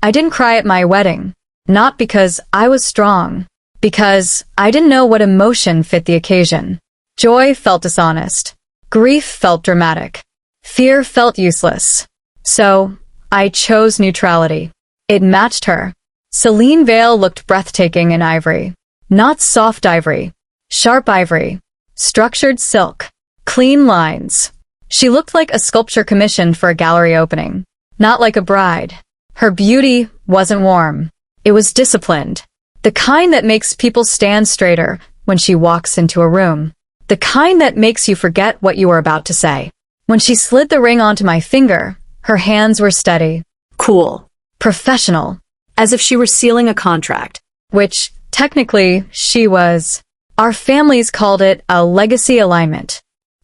I didn't cry at my wedding. Not because I was strong. Because I didn't know what emotion fit the occasion. Joy felt dishonest. Grief felt dramatic. Fear felt useless. So, I chose neutrality. It matched her. Celine Vale looked breathtaking in ivory. Not soft ivory. Sharp ivory. Structured silk. Clean lines. She looked like a sculpture commissioned for a gallery opening. Not like a bride. Her beauty wasn't warm. It was disciplined. The kind that makes people stand straighter when she walks into a room. The kind that makes you forget what you were about to say. When she slid the ring onto my finger, her hands were steady. Cool. Professional. As if she were sealing a contract. Which, technically, she was. Our families called it a legacy alignment.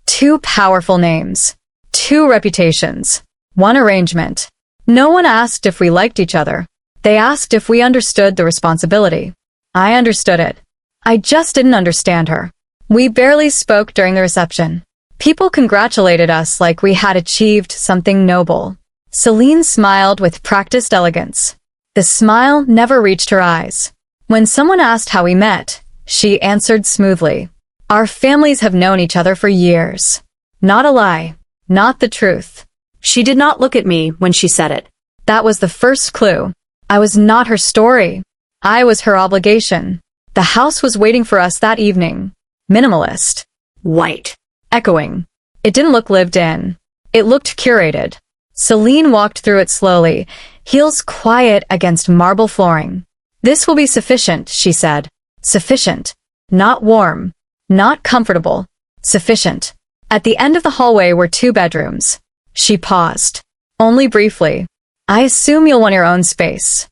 2 powerful names. 2 reputations. 1 arrangement. No one asked if we liked each other. They asked if we understood the responsibility. I understood it. I just didn't understand her. We barely spoke during the reception. People congratulated us like we had achieved something noble. Celine smiled with practiced elegance. The smile never reached her eyes. When someone asked how we met, she answered smoothly. Our families have known each other for years. Not a lie. Not the truth. She did not look at me when she said it. That was the first clue. I was not her story. I was her obligation. The house was waiting for us that evening. Minimalist. White. Echoing. It didn't look lived in. It looked curated. Celine walked through it slowly, heels quiet against marble flooring. This will be sufficient, she said. Sufficient. Not warm. Not comfortable. Sufficient. At the end of the hallway were 2 bedrooms. She paused. Only briefly. I assume you'll want your own space.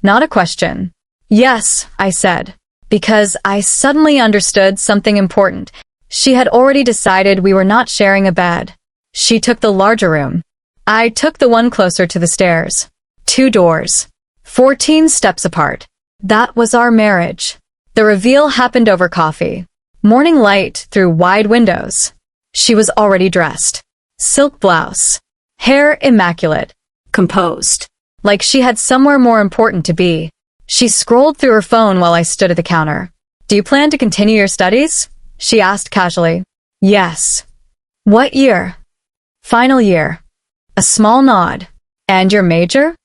Not a question. Yes, I said. Because I suddenly understood something important. She had already decided we were not sharing a bed. She took the larger room. I took the one closer to the stairs. 2 doors. 14 steps apart. That was our marriage. The reveal happened over coffee. Morning light through wide windows. She was already dressed. Silk blouse. Hair immaculate. Composed. Like she had somewhere more important to be. She scrolled through her phone while I stood at the counter. Do you plan to continue your studies? She asked casually. Yes. What year? Final year. A small nod. And your major?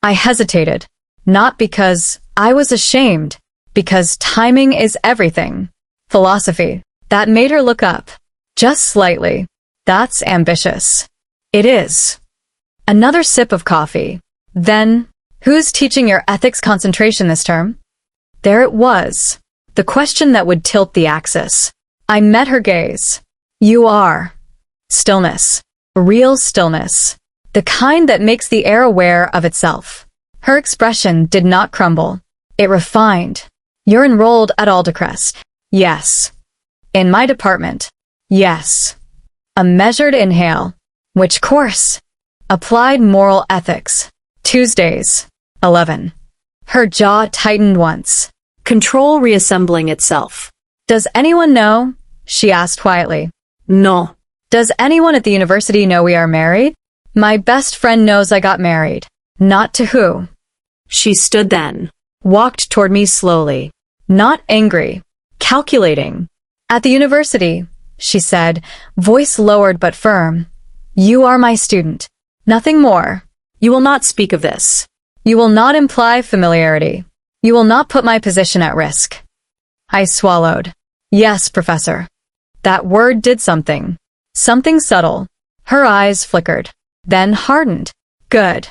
I hesitated. Not because I was ashamed. Because timing is everything. Philosophy. That made her look up. Just slightly. That's ambitious. It is. Another sip of coffee. Then, who's teaching your ethics concentration this term? There it was. The question that would tilt the axis. I met her gaze. You are. Stillness. Real stillness. The kind that makes the air aware of itself. Her expression did not crumble. It refined. You're enrolled at Aldecrest. Yes. In my department. Yes. A measured inhale. Which course? Applied moral ethics. Tuesdays. 11. Her jaw tightened once. Control reassembling itself. Does anyone know? She asked quietly. No. Does anyone at the university know we are married? My best friend knows I got married. Not to who? She stood then. Walked toward me slowly. Not angry. Calculating. At the university, she said, voice lowered but firm. You are my student. Nothing more. You will not speak of this. You will not imply familiarity. You will not put my position at risk. I swallowed. Yes, Professor. That word did something. Something subtle. Her eyes flickered. Then hardened. Good.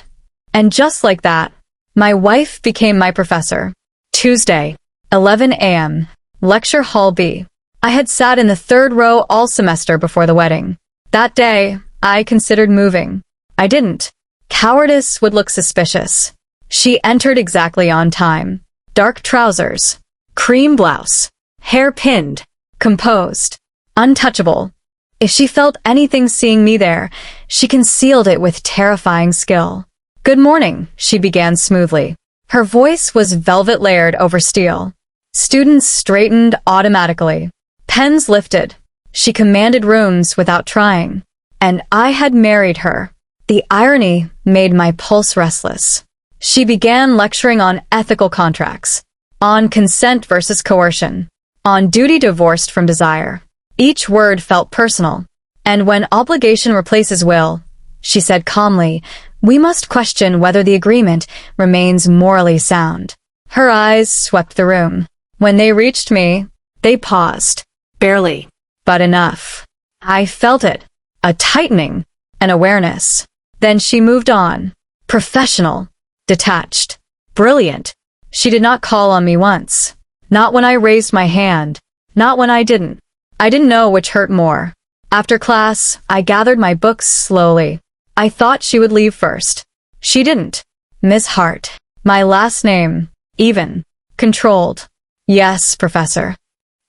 And just like that, my wife became my professor. Tuesday, 11 a.m. Lecture Hall B. I had sat in the 3rd row all semester before the wedding. That day, I considered moving. I didn't. Cowardice would look suspicious. She entered exactly on time. Dark trousers. Cream blouse. Hair pinned. Composed. Untouchable. If she felt anything seeing me there, she concealed it with terrifying skill. Good morning, she began smoothly. Her voice was velvet layered over steel. Students straightened automatically. Pens lifted. She commanded rooms without trying. And I had married her. The irony made my pulse restless. She began lecturing on ethical contracts, on consent versus coercion, on duty divorced from desire. Each word felt personal. And when obligation replaces will, she said calmly, we must question whether the agreement remains morally sound. Her eyes swept the room. When they reached me, they paused. Barely. But enough. I felt it. A tightening. An awareness. Then she moved on. Professional. Detached. Brilliant. She did not call on me once. Not when I raised my hand. Not when I didn't. I didn't know which hurt more. After class, I gathered my books slowly. I thought she would leave first. She didn't. Miss Hart. My last name. Even. Controlled. Yes, Professor.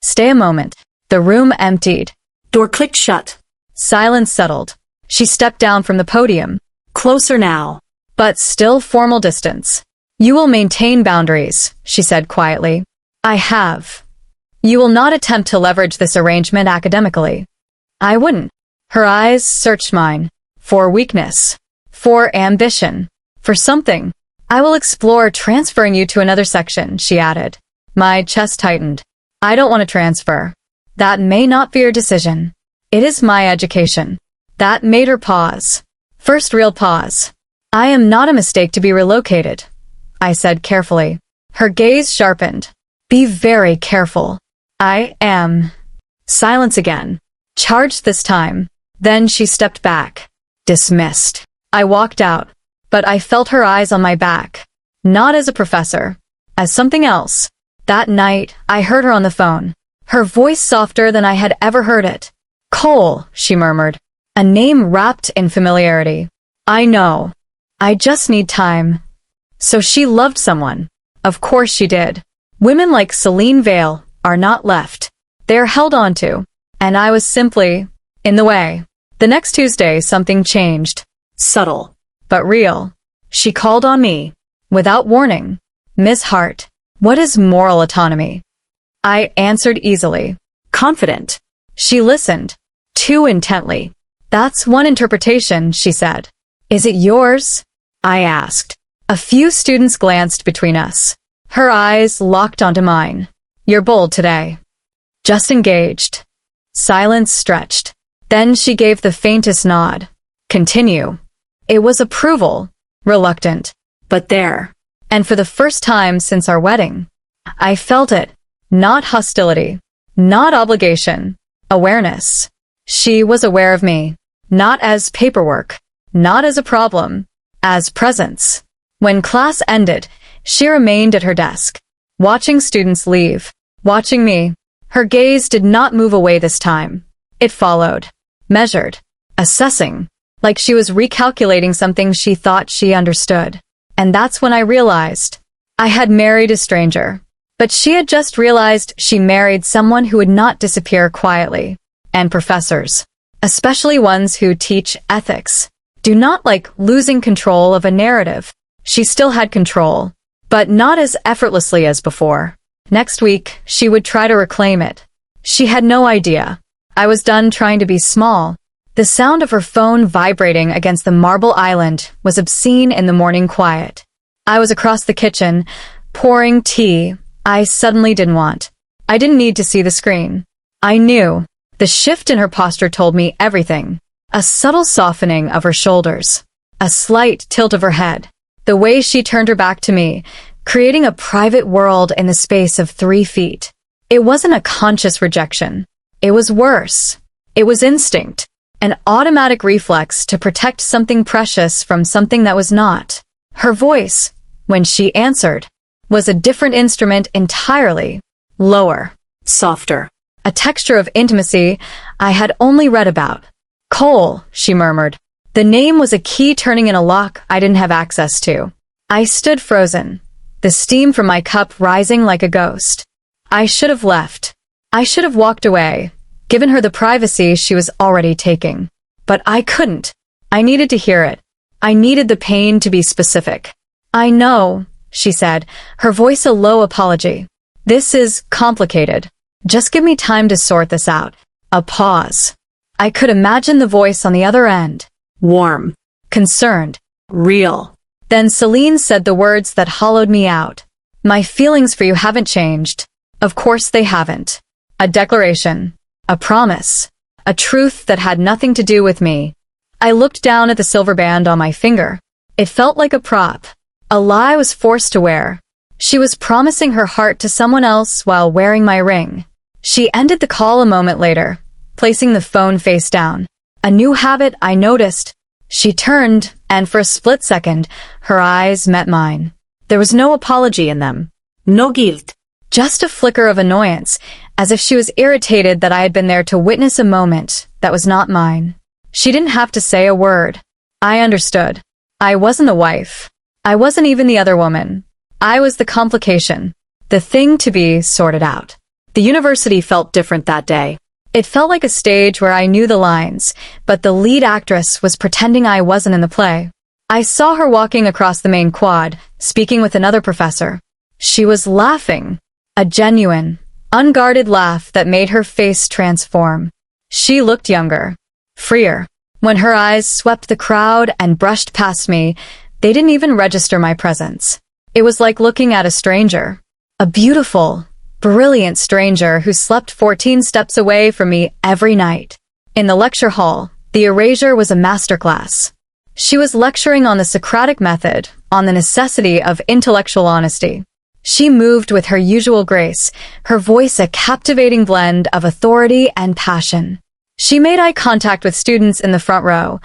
Stay a moment. The room emptied. Door clicked shut. Silence settled. She stepped down from the podium. Closer now. But still formal distance. You will maintain boundaries, she said quietly. I have. You will not attempt to leverage this arrangement academically. I wouldn't. Her eyes searched mine. For weakness. For ambition. For something. I will explore transferring you to another section, she added. My chest tightened. I don't want to transfer. That may not be your decision. It is my education. That made her pause. First real pause. I am not a mistake to be relocated, I said carefully. Her gaze sharpened. Be very careful. I am. Silence again. Charged this time. Then she stepped back. Dismissed. I walked out, but I felt her eyes on my back. Not as a professor. As something else. That night, I heard her on the phone. Her voice softer than I had ever heard it. Cole, she murmured. A name wrapped in familiarity. I know. I just need time. So she loved someone. Of course she did. Women like Celine Vale are not left. They are held onto. And I was simply in the way. The next Tuesday, something changed. Subtle. But real. She called on me. Without warning. Miss Hart, what is moral autonomy? I answered easily. Confident. She listened. Too intently. That's one interpretation, she said. Is it yours? I asked. A few students glanced between us. Her eyes locked onto mine. You're bold today. Just engaged. Silence stretched. Then she gave the faintest nod. Continue. It was approval. Reluctant. But there. And for the first time since our wedding, I felt it. Not hostility. Not obligation. Awareness. She was aware of me. Not as paperwork. Not as a problem. As presence. When class ended, she remained at her desk. Watching students leave. Watching me. Her gaze did not move away this time. It followed. Measured. Assessing. Like she was recalculating something she thought she understood. And that's when I realized. I had married a stranger. But she had just realized she married someone who would not disappear quietly. And professors, especially ones who teach ethics, do not like losing control of a narrative. She still had control, but not as effortlessly as before. Next week, she would try to reclaim it. She had no idea. I was done trying to be small. The sound of her phone vibrating against the marble island was obscene in the morning quiet. I was across the kitchen, pouring tea I suddenly didn't want. I didn't need to see the screen. I knew. The shift in her posture told me everything. A subtle softening of her shoulders. A slight tilt of her head. The way she turned her back to me, creating a private world in the space of 3 feet. It wasn't a conscious rejection. It was worse. It was instinct. An automatic reflex to protect something precious from something that was not. Her voice, when she answered, was a different instrument entirely. Lower. Softer. A texture of intimacy I had only read about. Cole, she murmured. The name was a key turning in a lock I didn't have access to. I stood frozen, the steam from my cup rising like a ghost. I should have left. I should have walked away, given her the privacy she was already taking. But I couldn't. I needed to hear it. I needed the pain to be specific. I know, she said, her voice a low apology. This is complicated. Just give me time to sort this out. A pause. I could imagine the voice on the other end. Warm. Concerned. Real. Then Celine said the words that hollowed me out. My feelings for you haven't changed. Of course they haven't. A declaration. A promise. A truth that had nothing to do with me. I looked down at the silver band on my finger. It felt like a prop. A lie I was forced to wear. She was promising her heart to someone else while wearing my ring. She ended the call a moment later, placing the phone face down. A new habit I noticed. She turned, and for a split second, her eyes met mine. There was no apology in them. No guilt. Just a flicker of annoyance, as if she was irritated that I had been there to witness a moment that was not mine. She didn't have to say a word. I understood. I wasn't the wife. I wasn't even the other woman. I was the complication. The thing to be sorted out. The university felt different that day. It felt like a stage where I knew the lines, but the lead actress was pretending I wasn't in the play. I saw her walking across the main quad, speaking with another professor. She was laughing. A genuine, unguarded laugh that made her face transform. She looked younger, freer. When her eyes swept the crowd and brushed past me, they didn't even register my presence. It was like looking at a stranger. A beautiful, brilliant stranger who slept 14 steps away from me every night. In the lecture hall, the erasure was a masterclass. She was lecturing on the Socratic method, on the necessity of intellectual honesty. She moved with her usual grace, her voice a captivating blend of authority and passion. She made eye contact with students in the front row,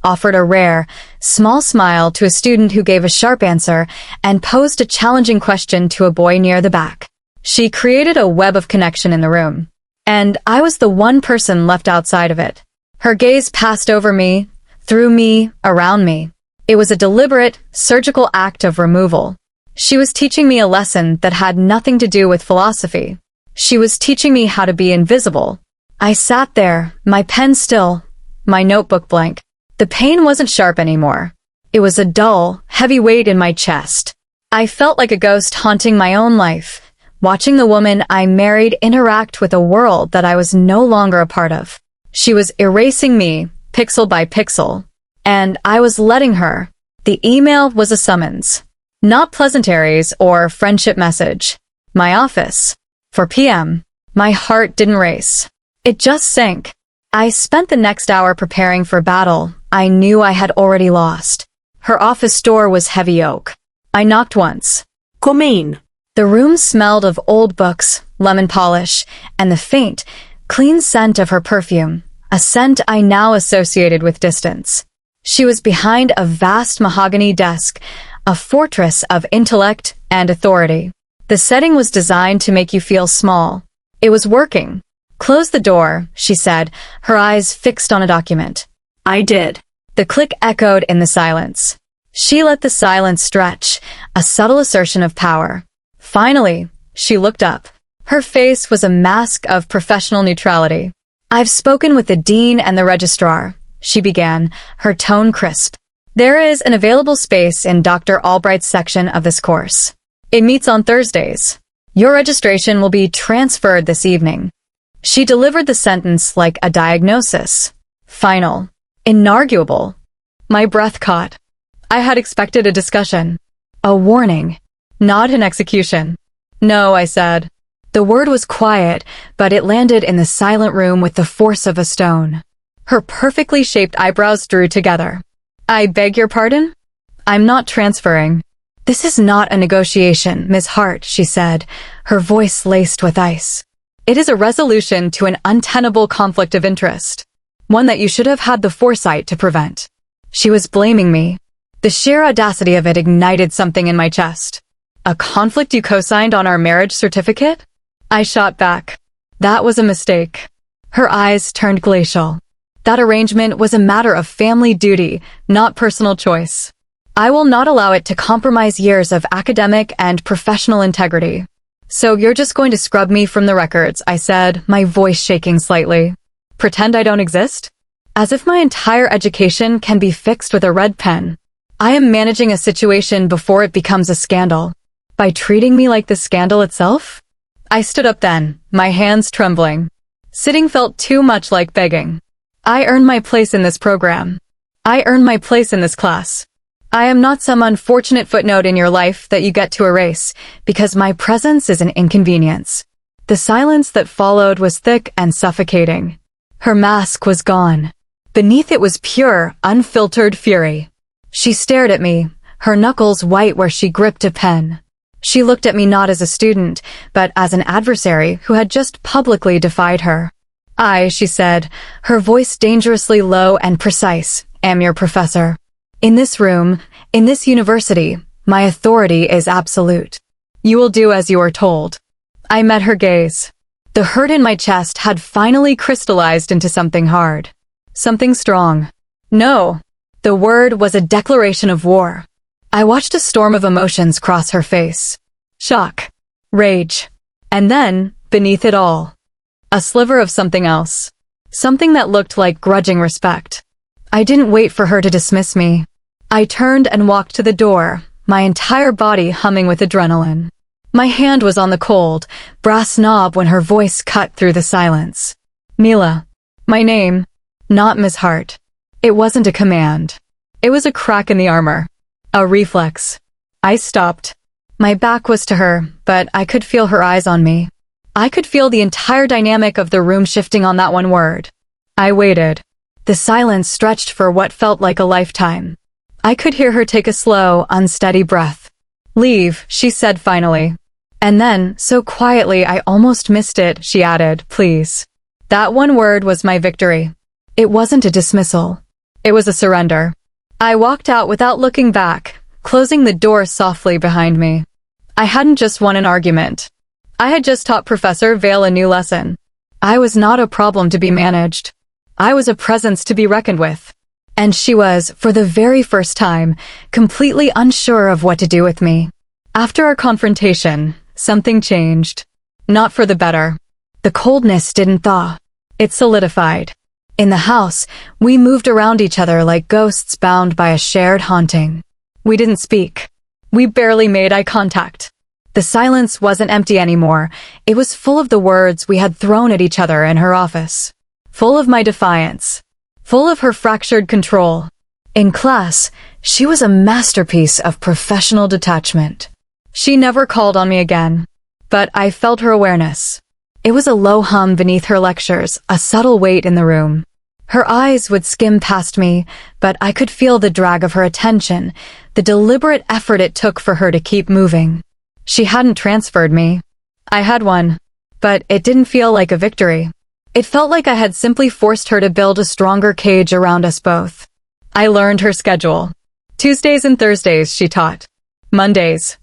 offered a rare, small smile to a student who gave a sharp answer, and posed a challenging question to a boy near the back. She created a web of connection in the room, and I was the one person left outside of it. Her gaze passed over me, through me, around me. It was a deliberate, surgical act of removal. She was teaching me a lesson that had nothing to do with philosophy. She was teaching me how to be invisible. I sat there, my pen still, my notebook blank. The pain wasn't sharp anymore. It was a dull, heavy weight in my chest. I felt like a ghost haunting my own life, watching the woman I married interact with a world that I was no longer a part of. She was erasing me, pixel by pixel, and I was letting her. The email was a summons. Not pleasantries or friendship message. My office. 4 p.m. My heart didn't race. It just sank. I spent the next hour preparing for battle I knew I had already lost. Her office door was heavy oak. I knocked once. Come in. The room smelled of old books, lemon polish, and the faint, clean scent of her perfume, a scent I now associated with distance. She was behind a vast mahogany desk, a fortress of intellect and authority. The setting was designed to make you feel small. It was working. Close the door, she said, her eyes fixed on a document. I did. The click echoed in the silence. She let the silence stretch, a subtle assertion of power. Finally, she looked up. Her face was a mask of professional neutrality. I've spoken with the dean and the registrar, she began, her tone crisp. There is an available space in Dr. Albright's section of this course. It meets on Thursdays. Your registration will be transferred this evening. She delivered the sentence like a diagnosis. Final. Inarguable. My breath caught. I had expected a discussion. A warning. Not an execution. No, I said. The word was quiet, but it landed in the silent room with the force of a stone. Her perfectly shaped eyebrows drew together. I beg your pardon? I'm not transferring. This is not a negotiation, Miss Hart, she said, her voice laced with ice. It is a resolution to an untenable conflict of interest, one that you should have had the foresight to prevent. She was blaming me. The sheer audacity of it ignited something in my chest. A conflict you co-signed on our marriage certificate? I shot back. That was a mistake. Her eyes turned glacial. That arrangement was a matter of family duty, not personal choice. I will not allow it to compromise years of academic and professional integrity. So you're just going to scrub me from the records, I said, my voice shaking slightly. Pretend I don't exist? As if my entire education can be fixed with a red pen. I am managing a situation before it becomes a scandal. By treating me like the scandal itself? I stood up then, my hands trembling. Sitting felt too much like begging. I earned my place in this program. I earned my place in this class. I am not some unfortunate footnote in your life that you get to erase, because my presence is an inconvenience. The silence that followed was thick and suffocating. Her mask was gone. Beneath it was pure, unfiltered fury. She stared at me, her knuckles white where she gripped a pen. She looked at me not as a student, but as an adversary who had just publicly defied her. I, she said, her voice dangerously low and precise, am your professor. In this room, in this university, my authority is absolute. You will do as you are told. I met her gaze. The hurt in my chest had finally crystallized into something hard. Something strong. No. The word was a declaration of war. I watched a storm of emotions cross her face. Shock. Rage. And then, beneath it all, a sliver of something else. Something that looked like grudging respect. I didn't wait for her to dismiss me. I turned and walked to the door, my entire body humming with adrenaline. My hand was on the cold, brass knob when her voice cut through the silence. Mila. My name. Not Miss Hart. It wasn't a command. It was a crack in the armor. A reflex. I stopped. My back was to her, but I could feel her eyes on me. I could feel the entire dynamic of the room shifting on that one word. I waited. The silence stretched for what felt like a lifetime. I could hear her take a slow, unsteady breath. Leave, she said finally. And then, so quietly I almost missed it, she added, please. That one word was my victory. It wasn't a dismissal. It was a surrender. I walked out without looking back, closing the door softly behind me. I hadn't just won an argument. I had just taught Professor Vale a new lesson. I was not a problem to be managed. I was a presence to be reckoned with. And she was, for the very first time, completely unsure of what to do with me. After our confrontation, something changed. Not for the better. The coldness didn't thaw. It solidified. In the house, we moved around each other like ghosts bound by a shared haunting. We didn't speak. We barely made eye contact. The silence wasn't empty anymore. It was full of the words we had thrown at each other in her office. Full of my defiance. Full of her fractured control. In class, she was a masterpiece of professional detachment. She never called on me again. But I felt her awareness. It was a low hum beneath her lectures, a subtle weight in the room. Her eyes would skim past me, but I could feel the drag of her attention, the deliberate effort it took for her to keep moving. She hadn't transferred me. I had one. But it didn't feel like a victory. It felt like I had simply forced her to build a stronger cage around us both. I learned her schedule. Tuesdays and Thursdays, she taught. Mondays,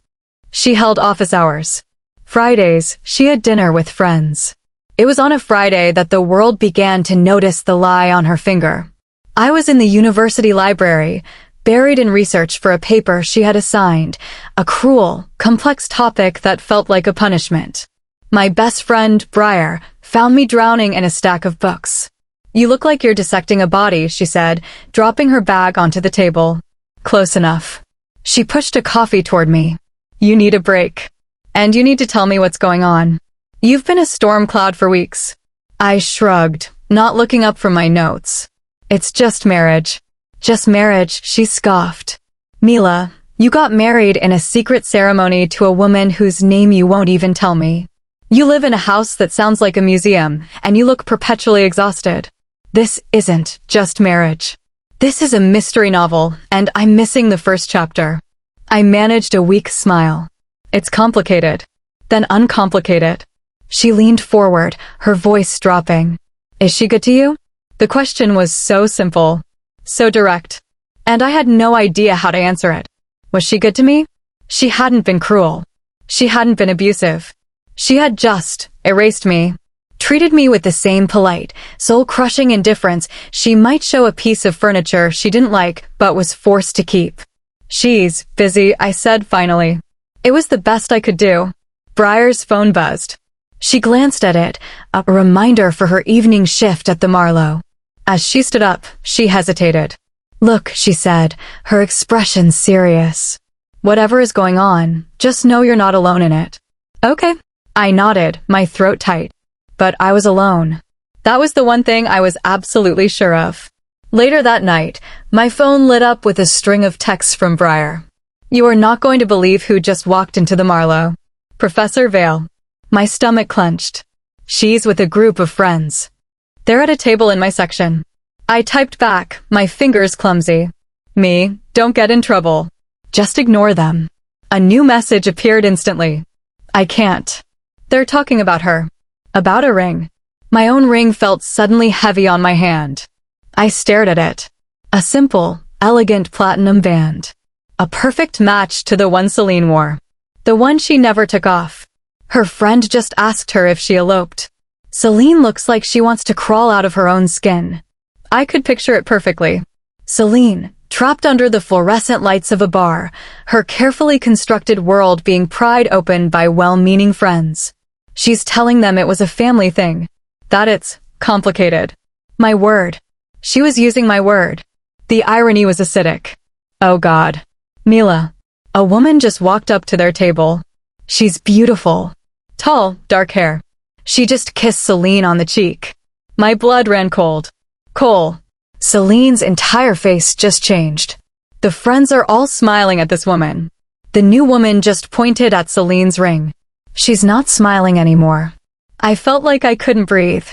she held office hours. Fridays, she had dinner with friends. It was on a Friday that the world began to notice the lie on her finger. I was in the university library, buried in research for a paper she had assigned, a cruel, complex topic that felt like a punishment. My best friend, Briar, found me drowning in a stack of books. You look like you're dissecting a body, she said, dropping her bag onto the table. Close enough. She pushed a coffee toward me. You need a break. And you need to tell me what's going on. You've been a storm cloud for weeks. I shrugged, not looking up from my notes. It's just marriage. Just marriage, she scoffed. Mila, you got married in a secret ceremony to a woman whose name you won't even tell me. You live in a house that sounds like a museum, and you look perpetually exhausted. This isn't just marriage. This is a mystery novel, and I'm missing the first chapter. I managed a weak smile. It's complicated. Then uncomplicated. She leaned forward, her voice dropping. Is she good to you? The question was so simple, so direct, and I had no idea how to answer it. Was she good to me? She hadn't been cruel. She hadn't been abusive. She had just erased me, treated me with the same polite, soul-crushing indifference she might show a piece of furniture she didn't like but was forced to keep. She's busy, I said finally. It was the best I could do. Briar's phone buzzed. She glanced at it, a reminder for her evening shift at the Marlowe. As she stood up, she hesitated. Look, she said, her expression serious. Whatever is going on, just know you're not alone in it. Okay. I nodded, my throat tight. But I was alone. That was the one thing I was absolutely sure of. Later that night, my phone lit up with a string of texts from Briar. You are not going to believe who just walked into the Marlowe. Professor Vale. My stomach clenched. She's with a group of friends. They're at a table in my section. I typed back, my fingers clumsy. Me, don't get in trouble. Just ignore them. A new message appeared instantly. I can't. They're talking about her. About a ring. My own ring felt suddenly heavy on my hand. I stared at it. A simple, elegant platinum band. A perfect match to the one Celine wore. The one she never took off. Her friend just asked her if she eloped. Celine looks like she wants to crawl out of her own skin. I could picture it perfectly. Celine, trapped under the fluorescent lights of a bar, her carefully constructed world being pried open by well-meaning friends. She's telling them it was a family thing. That it's complicated. My word. She was using my word. The irony was acidic. Oh God. Mila. A woman just walked up to their table. She's beautiful. Tall, dark hair. She just kissed Celine on the cheek. My blood ran cold. Cole. Celine's entire face just changed. The friends are all smiling at this woman. The new woman just pointed at Celine's ring. She's not smiling anymore. I felt like I couldn't breathe.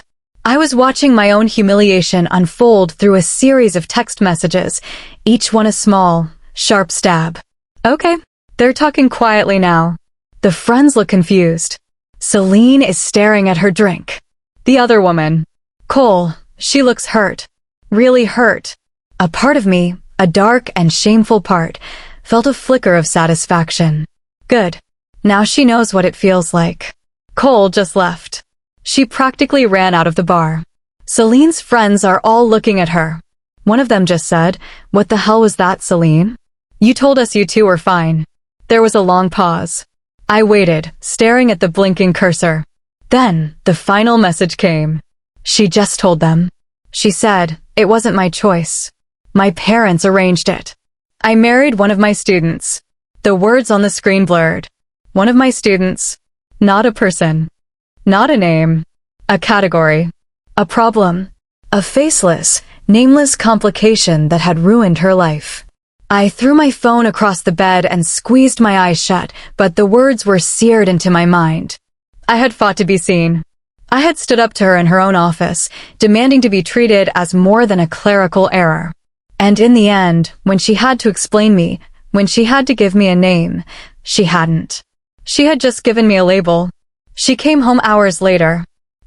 I was watching my own humiliation unfold through a series of text messages, each one a small, sharp stab. Okay, they're talking quietly now. The friends look confused. Celine is staring at her drink. The other woman. Cole, she looks hurt. Really hurt. A part of me, a dark and shameful part, felt a flicker of satisfaction. Good. Now she knows what it feels like. Cole just left. She practically ran out of the bar. Celine's friends are all looking at her. One of them just said, "What the hell was that, Celine? You told us you two were fine." There was a long pause. I waited, staring at the blinking cursor. Then, the final message came. She just told them. She said, "It wasn't my choice. My parents arranged it. I married one of my students." The words on the screen blurred. One of my students. Not a person. Not a name. A category. A problem. A faceless, nameless complication that had ruined her life. I threw my phone across the bed and squeezed my eyes shut, but the words were seared into my mind. I had fought to be seen. I had stood up to her in her own office, demanding to be treated as more than a clerical error. And in the end, when she had to explain me, when she had to give me a name, she hadn't. She had just given me a label. She came home hours later.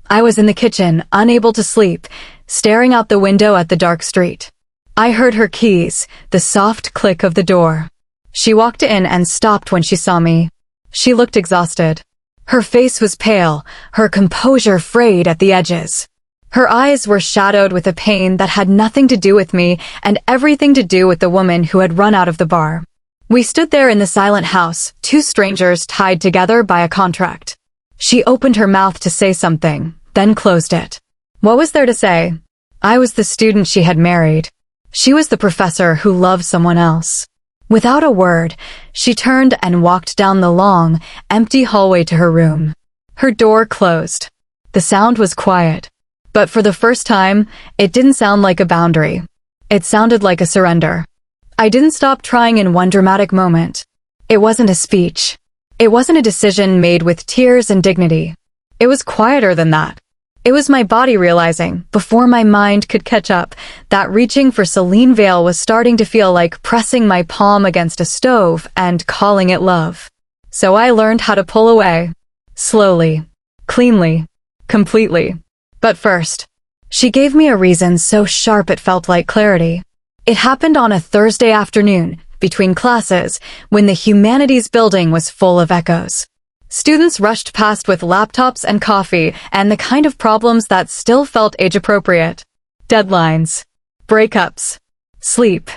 I was in the kitchen, unable to sleep, staring out the window at the dark street. I heard her keys, the soft click of the door. She walked in and stopped when she saw me. She looked exhausted. Her face was pale, her composure frayed at the edges. Her eyes were shadowed with a pain that had nothing to do with me and everything to do with the woman who had run out of the bar. We stood there in the silent house, two strangers tied together by a contract. She opened her mouth to say something, then closed it. What was there to say? I was the student she had married. She was the professor who loved someone else. Without a word, she turned and walked down the long, empty hallway to her room. Her door closed. The sound was quiet. But for the first time, it didn't sound like a boundary. It sounded like a surrender. I didn't stop trying in one dramatic moment. It wasn't a speech. It wasn't a decision made with tears and dignity. It was quieter than that. It was my body realizing, before my mind could catch up, that reaching for Celine Vale was starting to feel like pressing my palm against a stove and calling it love. So I learned how to pull away. Slowly. Cleanly. Completely. But first, she gave me a reason so sharp it felt like clarity. It happened on a Thursday afternoon, between classes, when the humanities building was full of echoes. Students rushed past with laptops and coffee and the kind of problems that still felt age-appropriate. Deadlines. Breakups. Sleep.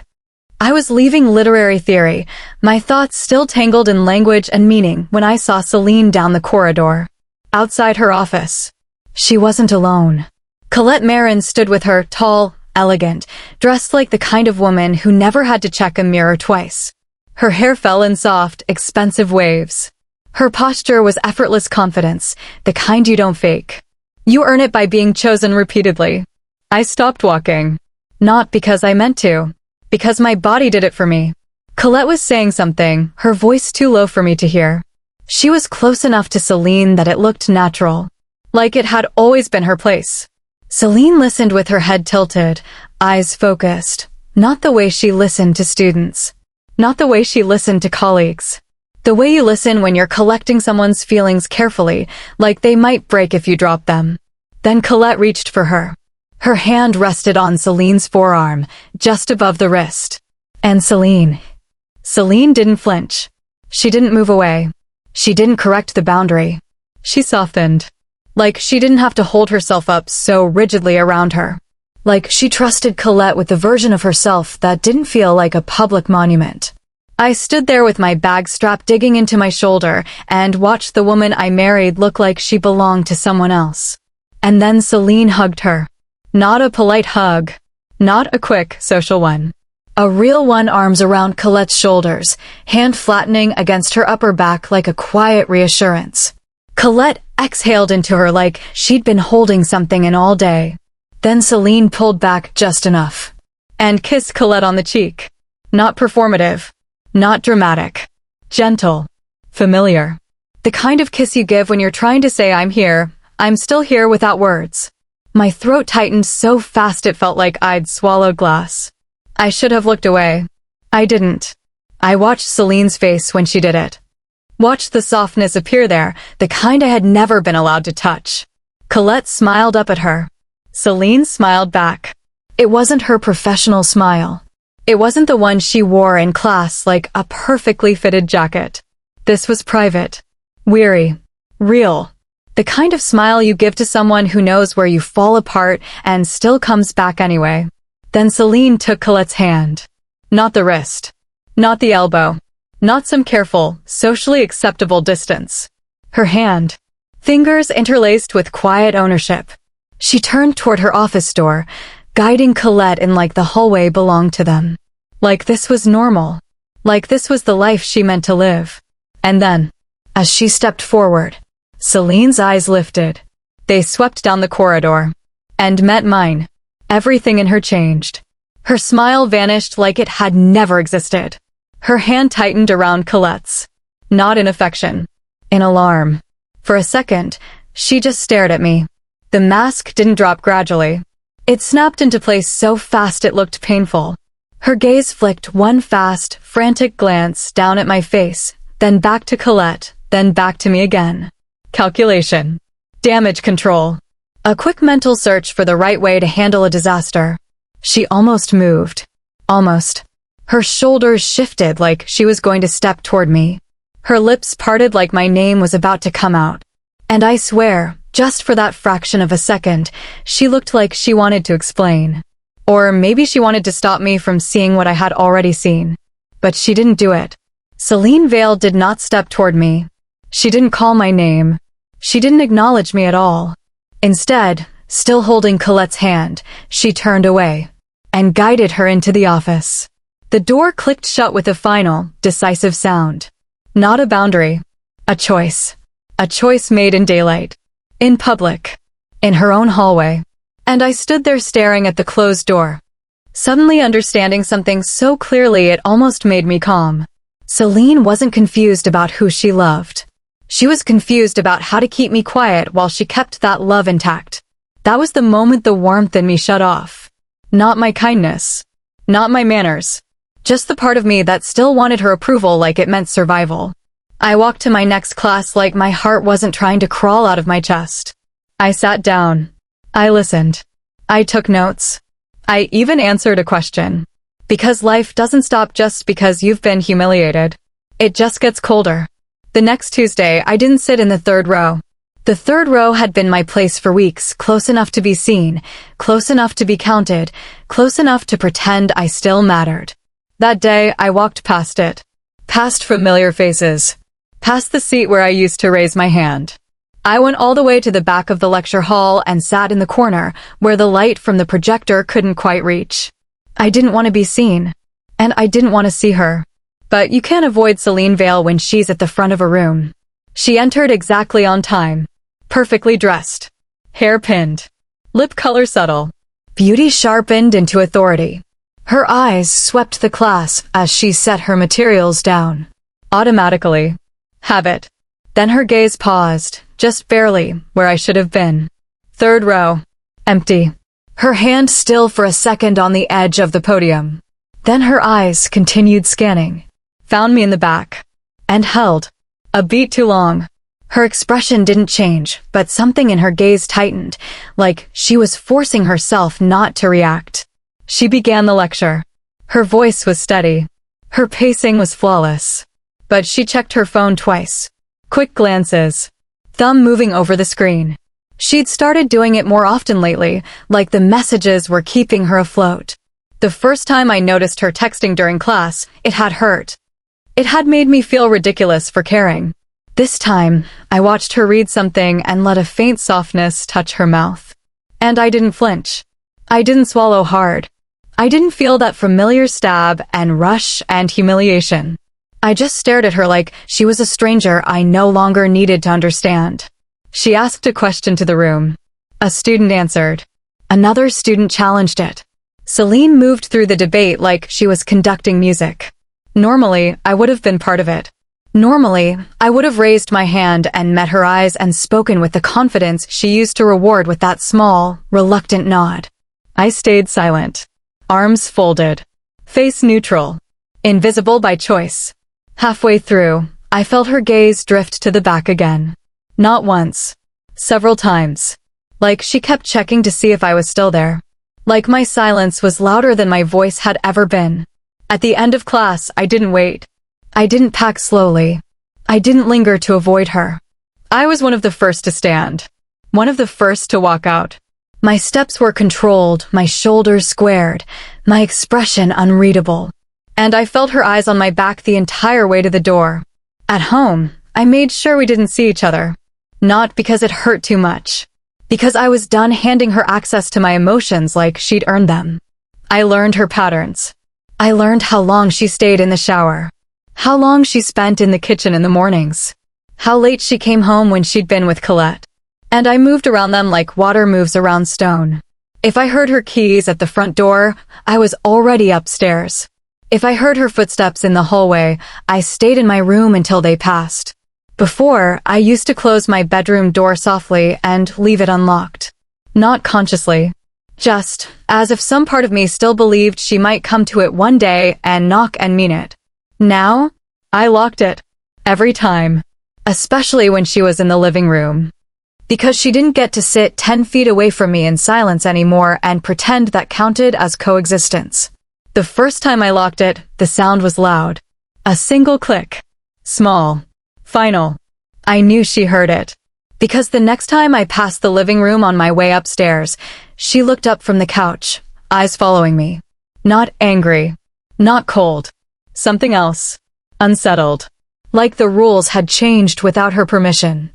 I was leaving literary theory, my thoughts still tangled in language and meaning when I saw Celine down the corridor. Outside her office. She wasn't alone. Colette Marin stood with her, tall, elegant, dressed like the kind of woman who never had to check a mirror twice. Her hair fell in soft, expensive waves. Her posture was effortless confidence, the kind you don't fake. You earn it by being chosen repeatedly. I stopped walking. Not because I meant to. Because my body did it for me. Colette was saying something, her voice too low for me to hear. She was close enough to Celine that it looked natural. Like it had always been her place. Celine listened with her head tilted, eyes focused. Not the way she listened to students. Not the way she listened to colleagues. The way you listen when you're collecting someone's feelings carefully, like they might break if you drop them. Then Colette reached for her. Her hand rested on Celine's forearm, just above the wrist. And Celine didn't flinch. She didn't move away. She didn't correct the boundary. She softened. Like she didn't have to hold herself up so rigidly around her. Like she trusted Colette with the version of herself that didn't feel like a public monument. I stood there with my bag strap digging into my shoulder and watched the woman I married look like she belonged to someone else. And then Celine hugged her. Not a polite hug. Not a quick, social one. A real one, arms around Colette's shoulders, hand flattening against her upper back like a quiet reassurance. Colette exhaled into her like she'd been holding something in all day. Then Celine pulled back just enough. And kissed Colette on the cheek. Not performative. Not dramatic. Gentle. Familiar. The kind of kiss you give when you're trying to say I'm here, I'm still here without words. My throat tightened so fast it felt like I'd swallowed glass. I should have looked away. I didn't. I watched Celine's face when she did it. Watched the softness appear there, the kind I had never been allowed to touch. Colette smiled up at her. Celine smiled back. It wasn't her professional smile. It wasn't the one she wore in class like a perfectly fitted jacket. This was private. Weary. Real. The kind of smile you give to someone who knows where you fall apart and still comes back anyway. Then Celine took Colette's hand. Not the wrist. Not the elbow. Not some careful, socially acceptable distance. Her hand. Fingers interlaced with quiet ownership. She turned toward her office door, guiding Colette in like the hallway belonged to them. Like this was normal. Like this was the life she meant to live. And then, as she stepped forward, Celine's eyes lifted. They swept down the corridor. And met mine. Everything in her changed. Her smile vanished like it had never existed. Her hand tightened around Colette's. Not in affection. In alarm. For a second, she just stared at me. The mask didn't drop gradually. It snapped into place so fast it looked painful. Her gaze flicked one fast, frantic glance down at my face, then back to Colette, then back to me again. Calculation. Damage control. A quick mental search for the right way to handle a disaster. She almost moved. Almost. Her shoulders shifted like she was going to step toward me. Her lips parted like my name was about to come out. And I swear, just for that fraction of a second, she looked like she wanted to explain. Or maybe she wanted to stop me from seeing what I had already seen. But she didn't do it. Celine Vale did not step toward me. She didn't call my name. She didn't acknowledge me at all. Instead, still holding Colette's hand, she turned away and guided her into the office. The door clicked shut with a final, decisive sound. Not a boundary. A choice. A choice made in daylight. In public. In her own hallway. And I stood there staring at the closed door. Suddenly understanding something so clearly it almost made me calm. Celine wasn't confused about who she loved. She was confused about how to keep me quiet while she kept that love intact. That was the moment the warmth in me shut off. Not my kindness. Not my manners. Just the part of me that still wanted her approval like it meant survival. I walked to my next class like my heart wasn't trying to crawl out of my chest. I sat down. I listened. I took notes. I even answered a question. Because life doesn't stop just because you've been humiliated. It just gets colder. The next Tuesday, I didn't sit in the third row. The third row had been my place for weeks, close enough to be seen, close enough to be counted, close enough to pretend I still mattered. That day, I walked past it. Past familiar faces. Past the seat where I used to raise my hand. I went all the way to the back of the lecture hall and sat in the corner where the light from the projector couldn't quite reach. I didn't want to be seen. And I didn't want to see her. But you can't avoid Celine Vale when she's at the front of a room. She entered exactly on time. Perfectly dressed. Hair pinned. Lip color subtle. beauty sharpened into authority. Her eyes swept the class as she set her materials down. Automatically. Habit. Then her gaze paused, just barely, where I should have been. Third row. Empty. Her hand still for a second on the edge of the podium. Then her eyes continued scanning. Found me in the back. And held. A beat too long. Her expression didn't change, but something in her gaze tightened, like she was forcing herself not to react. She began the lecture. Her voice was steady. Her pacing was flawless. But she checked her phone twice. Quick glances. Thumb moving over the screen. She'd started doing it more often lately, like the messages were keeping her afloat. The first time I noticed her texting during class, it had hurt. It had made me feel ridiculous for caring. This time, I watched her read something and let a faint softness touch her mouth. And I didn't flinch. I didn't swallow hard. I didn't feel that familiar stab and rush and humiliation. I just stared at her like she was a stranger I no longer needed to understand. She asked a question to the room. A student answered. Another student challenged it. Celine moved through the debate like she was conducting music. Normally, I would have been part of it. Normally, I would have raised my hand and met her eyes and spoken with the confidence she used to reward with that small, reluctant nod. I stayed silent. Arms folded. Face neutral. Invisible by choice. Halfway through, I felt her gaze drift to the back again. Not once. Several times. Like she kept checking to see if I was still there. Like my silence was louder than my voice had ever been. At the end of class, I didn't wait. I didn't pack slowly. I didn't linger to avoid her. I was one of the first to stand. One of the first to walk out. My steps were controlled, my shoulders squared, my expression unreadable. And I felt her eyes on my back the entire way to the door. At home, I made sure we didn't see each other. Not because it hurt too much. Because I was done handing her access to my emotions like she'd earned them. I learned her patterns. I learned how long she stayed in the shower. How long she spent in the kitchen in the mornings. How late she came home when she'd been with Colette. And I moved around them like water moves around stone. If I heard her keys at the front door, I was already upstairs. If I heard her footsteps in the hallway, I stayed in my room until they passed. Before, I used to close my bedroom door softly and leave it unlocked. Not consciously. Just as if some part of me still believed she might come to it one day and knock and mean it. Now, I locked it. Every time. Especially when she was in the living room. Because she didn't get to sit 10 feet away from me in silence anymore and pretend that counted as coexistence. The first time I locked it, the sound was loud. A single click. Small. Final. I knew she heard it. Because the next time I passed the living room on my way upstairs, she looked up from the couch, eyes following me. Not angry. Not cold. Something else. Unsettled. Like the rules had changed without her permission.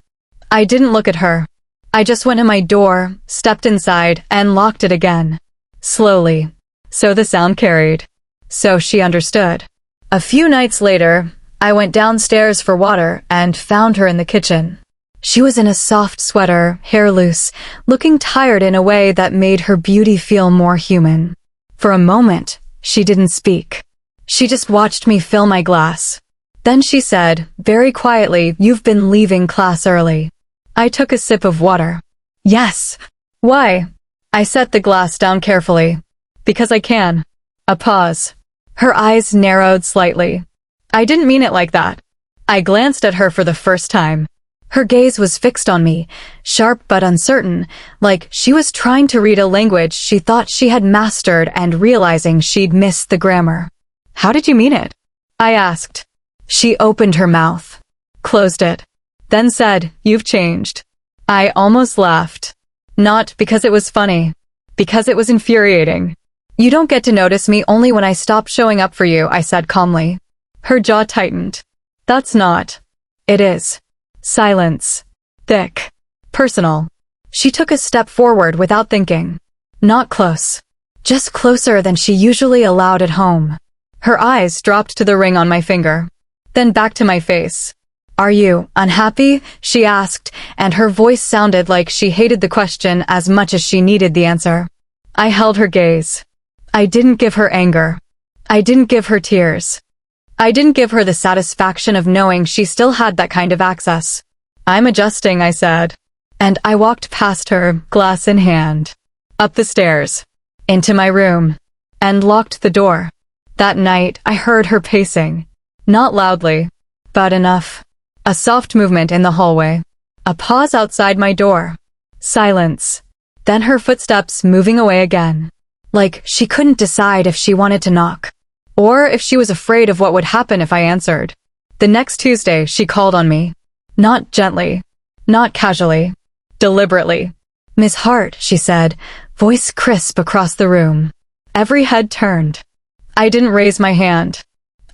I didn't look at her. I just went to my door, stepped inside, and locked it again. Slowly. So the sound carried. So she understood. A few nights later, I went downstairs for water and found her in the kitchen. She was in a soft sweater, hair loose, looking tired in a way that made her beauty feel more human. For a moment, she didn't speak. She just watched me fill my glass. Then she said, very quietly, "You've been leaving class early." I took a sip of water. Yes. Why? I set the glass down carefully. Because I can. A pause. Her eyes narrowed slightly. I didn't mean it like that. I glanced at her for the first time. Her gaze was fixed on me, sharp but uncertain, like she was trying to read a language she thought she had mastered and realizing she'd missed the grammar. How did you mean it? I asked. She opened her mouth. Closed it. Then said, "You've changed." I almost laughed. Not because it was funny. Because it was infuriating. "You don't get to notice me only when I stop showing up for you," I said calmly. Her jaw tightened. "That's not." "It is." Silence. Thick. Personal. She took a step forward without thinking. Not close. Just closer than she usually allowed at home. Her eyes dropped to the ring on my finger. Then back to my face. "Are you unhappy?" she asked, and her voice sounded like she hated the question as much as she needed the answer. I held her gaze. I didn't give her anger. I didn't give her tears. I didn't give her the satisfaction of knowing she still had that kind of access. I'm adjusting, I said. And I walked past her, glass in hand, up the stairs, into my room, and locked the door. That night, I heard her pacing. Not loudly, but enough. A soft movement in the hallway. A pause outside my door. Silence. Then her footsteps moving away again. Like she couldn't decide if she wanted to knock, or if she was afraid of what would happen if I answered. The next Tuesday, she called on me. Not gently. Not casually. Deliberately. "Miss Hart," she said, voice crisp across the room. Every head turned. I didn't raise my hand.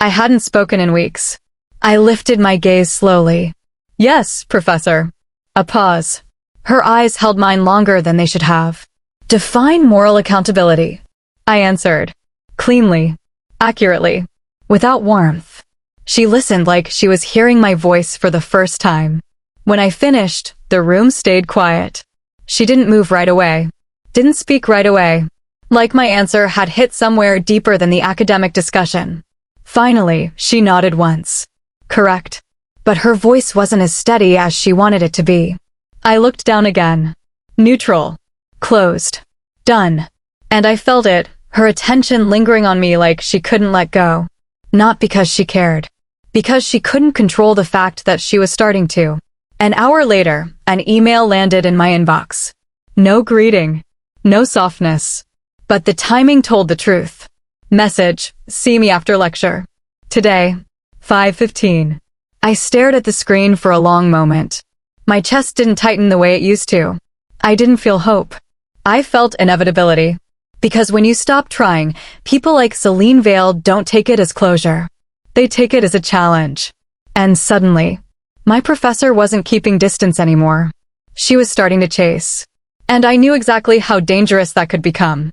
I hadn't spoken in weeks. I lifted my gaze slowly. "Yes, Professor." A pause. Her eyes held mine longer than they should have. "Define moral accountability," I answered. Cleanly. Accurately. Without warmth. She listened like she was hearing my voice for the first time. When I finished, the room stayed quiet. She didn't move right away. Didn't speak right away. Like my answer had hit somewhere deeper than the academic discussion. Finally, she nodded once. Correct. But her voice wasn't as steady as she wanted it to be. I looked down again. Neutral. Closed. Done. And I felt it, her attention lingering on me like she couldn't let go. Not because she cared. Because she couldn't control the fact that she was starting to. An hour later, an email landed in my inbox. No greeting. No softness. But the timing told the truth. Message, see me after lecture. Today, 5:15. I stared at the screen for a long moment. My chest didn't tighten the way it used to. I didn't feel hope. I felt inevitability. Because when you stop trying, people like Celine Vale don't take it as closure. They take it as a challenge. And suddenly, my professor wasn't keeping distance anymore. She was starting to chase. And I knew exactly how dangerous that could become.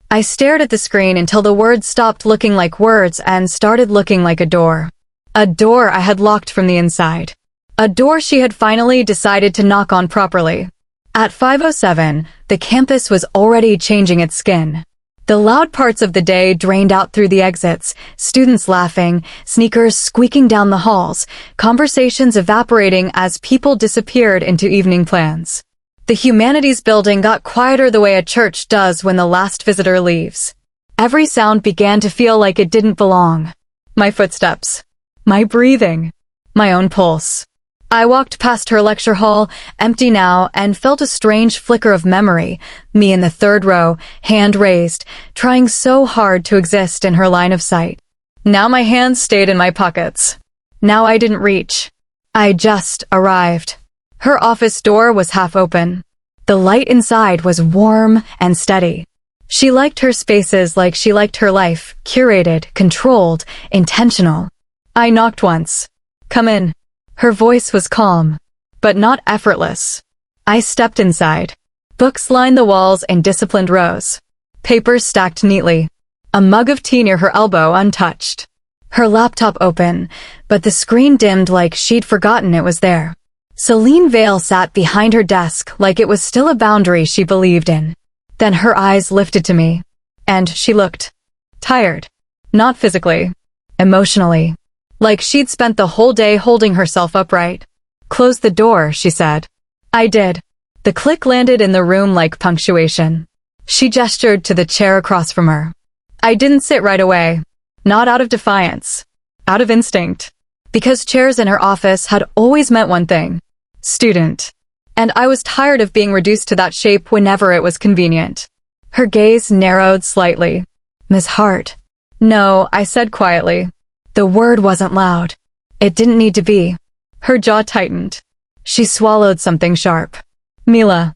I stared at the screen until the words stopped looking like words and started looking like a door. A door I had locked from the inside. A door she had finally decided to knock on properly. At 5:07, the campus was already changing its skin. The loud parts of the day drained out through the exits, students laughing, sneakers squeaking down the halls, conversations evaporating as people disappeared into evening plans. The humanities building got quieter the way a church does when the last visitor leaves. Every sound began to feel like it didn't belong. My footsteps. My breathing. My own pulse. I walked past her lecture hall, empty now, and felt a strange flicker of memory, me in the third row, hand raised, trying so hard to exist in her line of sight. Now my hands stayed in my pockets. Now I didn't reach. I just arrived. Her office door was half open. The light inside was warm and steady. She liked her spaces like she liked her life, curated, controlled, intentional. I knocked once. "Come in." Her voice was calm, but not effortless. I stepped inside. Books lined the walls in disciplined rows. Papers stacked neatly. A mug of tea near her elbow untouched. Her laptop open, but the screen dimmed like she'd forgotten it was there. Celine Vale sat behind her desk like it was still a boundary she believed in. Then her eyes lifted to me, and she looked tired. Not physically, emotionally. Like she'd spent the whole day holding herself upright. "Close the door," she said. I did. The click landed in the room like punctuation. She gestured to the chair across from her. I didn't sit right away. Not out of defiance. Out of instinct. Because chairs in her office had always meant one thing. Student. And I was tired of being reduced to that shape whenever it was convenient. Her gaze narrowed slightly. "Miss Hart." "No," I said quietly. The word wasn't loud. It didn't need to be. Her jaw tightened. She swallowed something sharp. "Mila."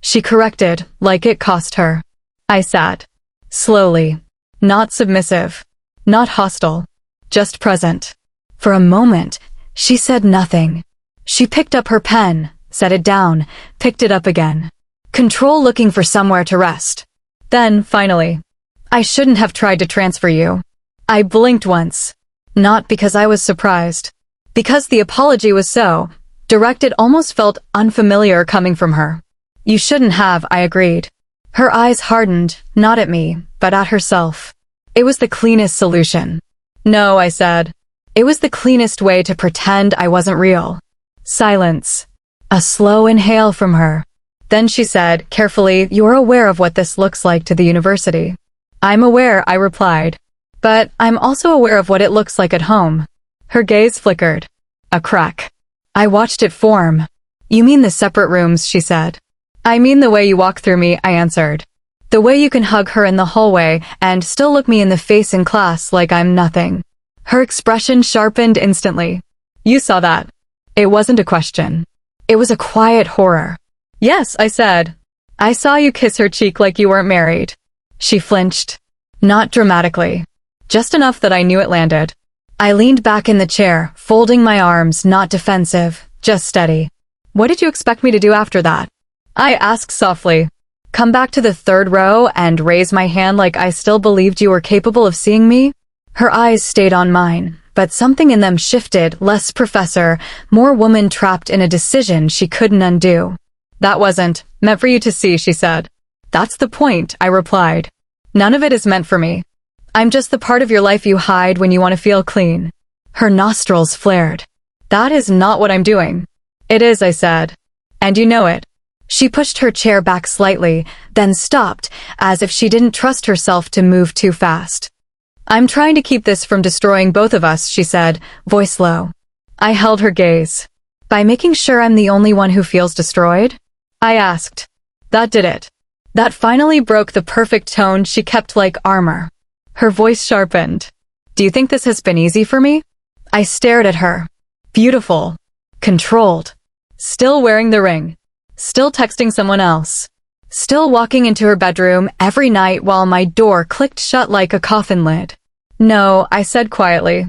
She corrected, like it cost her. I sat. Slowly. Not submissive. Not hostile. Just present. For a moment, she said nothing. She picked up her pen, set it down, picked it up again. Control looking for somewhere to rest. Then, finally, "I shouldn't have tried to transfer you." I blinked once. Not because I was surprised. Because the apology was so direct it almost felt unfamiliar coming from her. "You shouldn't have," I agreed. Her eyes hardened, not at me, but at herself. It was the cleanest solution. No, I said. It was the cleanest way to pretend I wasn't real. Silence. A slow inhale from her. Then she said, carefully, "You're aware of what this looks like to the university." "I'm aware," I replied. "But I'm also aware of what it looks like at home." Her gaze flickered. A crack. I watched it form. "You mean the separate rooms," she said. "I mean the way you walk through me," I answered. "The way you can hug her in the hallway and still look me in the face in class like I'm nothing." Her expression sharpened instantly. "You saw that." It wasn't a question. It was a quiet horror. "Yes," I said. "I saw you kiss her cheek like you weren't married." She flinched. Not dramatically. Just enough that I knew it landed. I leaned back in the chair, folding my arms, not defensive, just steady. "What did you expect me to do after that?" I asked softly. "Come back to the third row and raise my hand like I still believed you were capable of seeing me?" Her eyes stayed on mine, but something in them shifted, less professor, more woman trapped in a decision she couldn't undo. "That wasn't meant for you to see," she said. "That's the point," I replied. "None of it is meant for me. I'm just the part of your life you hide when you want to feel clean." Her nostrils flared. "That is not what I'm doing." "It is," I said. "And you know it." She pushed her chair back slightly, then stopped, as if she didn't trust herself to move too fast. "I'm trying to keep this from destroying both of us," she said, voice low. I held her gaze. "By making sure I'm the only one who feels destroyed?" I asked. That did it. That finally broke the perfect tone she kept like armor. Her voice sharpened. "Do you think this has been easy for me?" I stared at her. Beautiful. Controlled. Still wearing the ring. Still texting someone else. Still walking into her bedroom every night while my door clicked shut like a coffin lid. "No," I said quietly.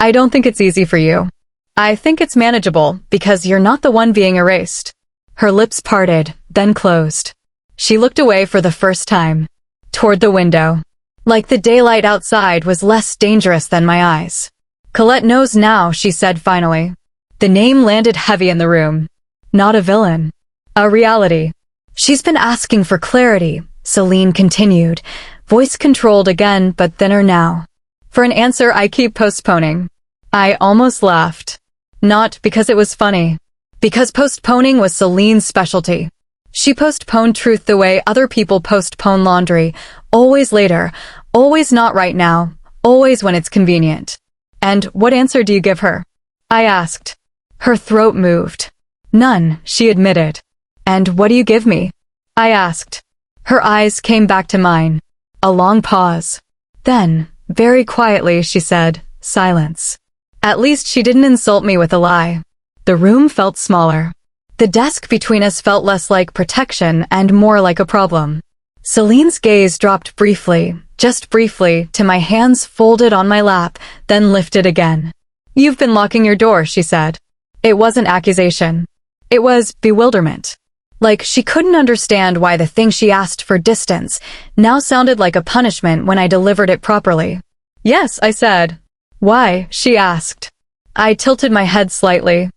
"I don't think it's easy for you. I think it's manageable because you're not the one being erased." Her lips parted, then closed. She looked away for the first time. Toward the window. Like the daylight outside was less dangerous than my eyes. "Colette knows now," she said finally. The name landed heavy in the room. Not a villain. A reality. "She's been asking for clarity," Celine continued, voice controlled again but thinner now. "For an answer I keep postponing." I almost laughed. Not because it was funny. Because postponing was Celine's specialty. She postponed truth the way other people postpone laundry, always later, always not right now, always when it's convenient. "And what answer do you give her?" I asked. Her throat moved. "None," she admitted. "And what do you give me?" I asked. Her eyes came back to mine. A long pause. Then, very quietly, she said, "Silence." At least she didn't insult me with a lie. The room felt smaller. The desk between us felt less like protection and more like a problem. Celine's gaze dropped briefly, just briefly, to my hands folded on my lap, then lifted again. "You've been locking your door," she said. It wasn't accusation. It was bewilderment. Like she couldn't understand why the thing she asked for distance now sounded like a punishment when I delivered it properly. "Yes," I said. "Why?" she asked. I tilted my head slightly.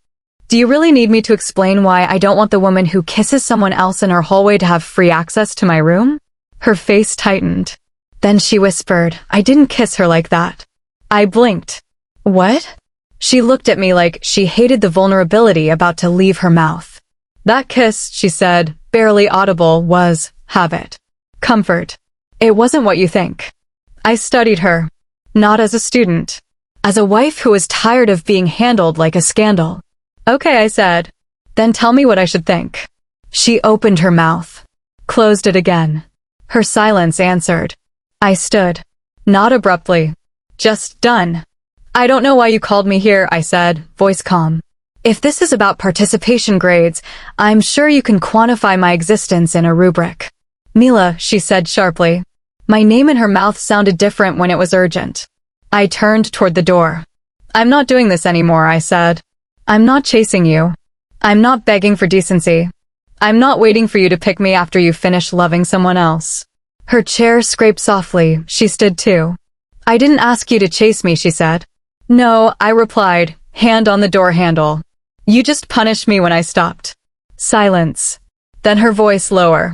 "Do you really need me to explain why I don't want the woman who kisses someone else in her hallway to have free access to my room?" Her face tightened. Then she whispered, "I didn't kiss her like that." I blinked. "What?" She looked at me like she hated the vulnerability about to leave her mouth. "That kiss," she said, barely audible, was habit. Comfort. It wasn't what you think. I studied her. Not as a student. As a wife who was tired of being handled like a scandal. "Okay," I said. "Then tell me what I should think." She opened her mouth. Closed it again. Her silence answered. I stood. Not abruptly. Just done. "I don't know why you called me here," I said, voice calm. "If this is about participation grades, I'm sure you can quantify my existence in a rubric." "Mila," she said sharply. My name in her mouth sounded different when it was urgent. I turned toward the door. "I'm not doing this anymore," I said. "I'm not chasing you. I'm not begging for decency. I'm not waiting for you to pick me after you finish loving someone else." Her chair scraped softly. She stood too. "I didn't ask you to chase me," she said. "No," I replied, hand on the door handle. "You just punished me when I stopped." Silence. Then her voice lower.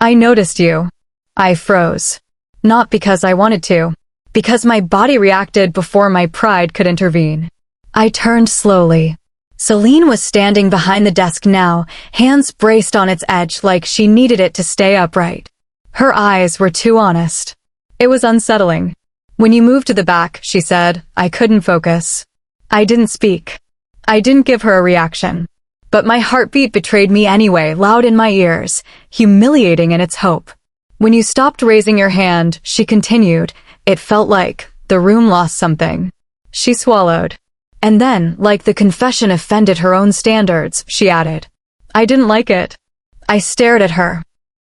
I noticed you. I froze. Not because I wanted to, because my body reacted before my pride could intervene. I turned slowly. Celine was standing behind the desk now, hands braced on its edge like she needed it to stay upright. Her eyes were too honest. It was unsettling. When you moved to the back, she said, I couldn't focus. I didn't speak. I didn't give her a reaction. But my heartbeat betrayed me anyway, loud in my ears, humiliating in its hope. When you stopped raising your hand, she continued, it felt like the room lost something. She swallowed. And then, like the confession offended her own standards, she added, I didn't like it. I stared at her.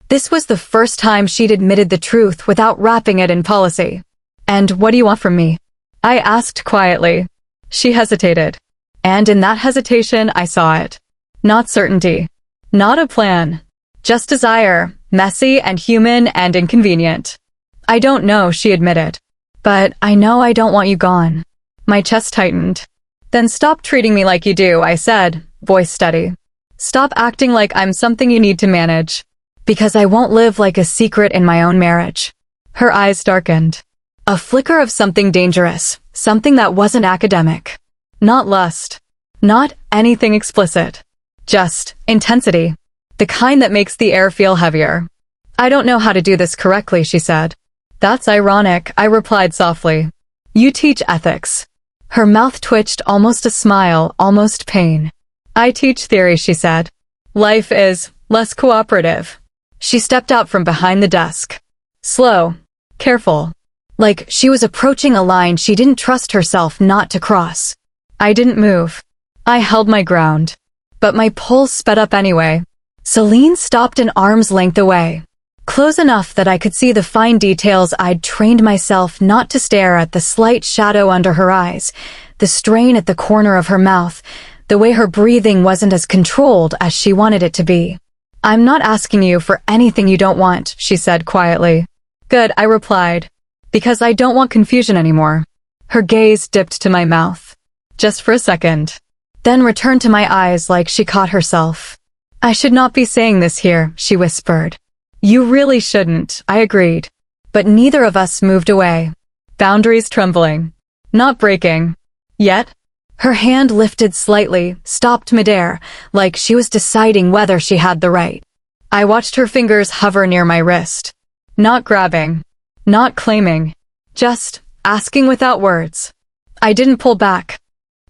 This was the first time she'd admitted the truth without wrapping it in policy. And what do you want from me? I asked quietly. She hesitated. And in that hesitation, I saw it. Not certainty. Not a plan. Just desire, messy and human and inconvenient. I don't know, she admitted. But I know I don't want you gone. My chest tightened. Then stop treating me like you do, I said, voice steady. Stop acting like I'm something you need to manage. Because I won't live like a secret in my own marriage. Her eyes darkened. A flicker of something dangerous, something that wasn't academic. Not lust. Not anything explicit. Just intensity. The kind that makes the air feel heavier. I don't know how to do this correctly, she said. That's ironic, I replied softly. You teach ethics. Her mouth twitched, almost a smile, almost pain. I teach theory, she said. Life is less cooperative. She stepped out from behind the desk. Slow. Careful. Like she was approaching a line she didn't trust herself not to cross. I didn't move. I held my ground. But my pulse sped up anyway. Celine stopped an arm's length away. Close enough that I could see the fine details. I'd trained myself not to stare at the slight shadow under her eyes, the strain at the corner of her mouth, the way her breathing wasn't as controlled as she wanted it to be. I'm not asking you for anything you don't want, she said quietly. Good, I replied. Because I don't want confusion anymore. Her gaze dipped to my mouth. Just for a second. Then returned to my eyes like she caught herself. I should not be saying this here, she whispered. You really shouldn't, I agreed. But neither of us moved away. Boundaries trembling. Not breaking. Yet, her hand lifted slightly, stopped midair, like she was deciding whether she had the right. I watched her fingers hover near my wrist. Not grabbing. Not claiming. Just asking without words. I didn't pull back.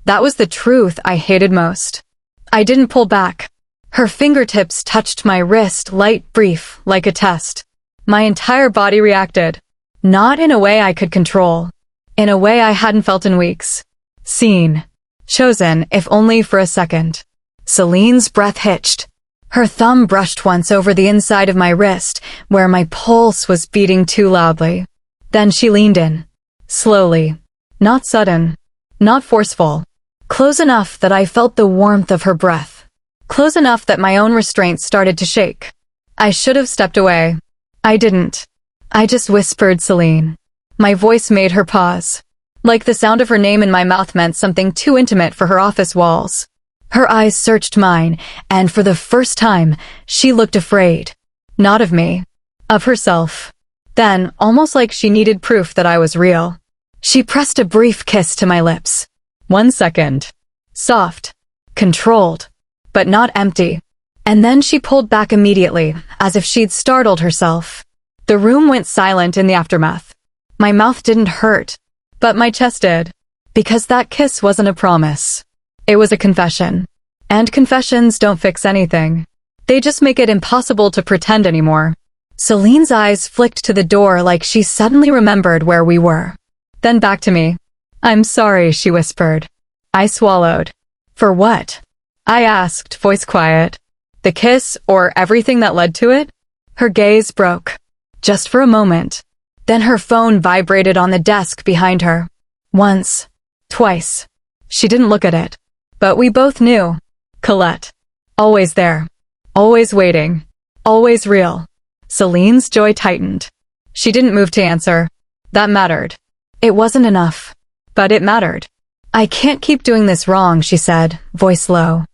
That was the truth I hated most. I didn't pull back. Her fingertips touched my wrist, light, brief, like a test. My entire body reacted. Not in a way I could control. In a way I hadn't felt in weeks. Seen. Chosen, if only for a second. Celine's breath hitched. Her thumb brushed once over the inside of my wrist, where my pulse was beating too loudly. Then she leaned in. Slowly. Not sudden. Not forceful. Close enough that I felt the warmth of her breath. Close enough that my own restraint started to shake. I should have stepped away. I didn't. I just whispered Celine. My voice made her pause. Like the sound of her name in my mouth meant something too intimate for her office walls. Her eyes searched mine, and for the first time, she looked afraid. Not of me. Of herself. Then, almost like she needed proof that I was real, she pressed a brief kiss to my lips. 1 second. Soft. Controlled. But not empty. And then she pulled back immediately, as if she'd startled herself. The room went silent in the aftermath. My mouth didn't hurt, but my chest did. Because that kiss wasn't a promise. It was a confession. And confessions don't fix anything. They just make it impossible to pretend anymore. Celine's eyes flicked to the door like she suddenly remembered where we were. Then back to me. I'm sorry, she whispered. I swallowed. For what? I asked, voice quiet. The kiss, or everything that led to it? Her gaze broke. Just for a moment. Then her phone vibrated on the desk behind her. Once. Twice. She didn't look at it. But we both knew. Colette. Always there. Always waiting. Always real. Celine's jaw tightened. She didn't move to answer. That mattered. It wasn't enough. But it mattered. I can't keep doing this wrong, she said, voice low.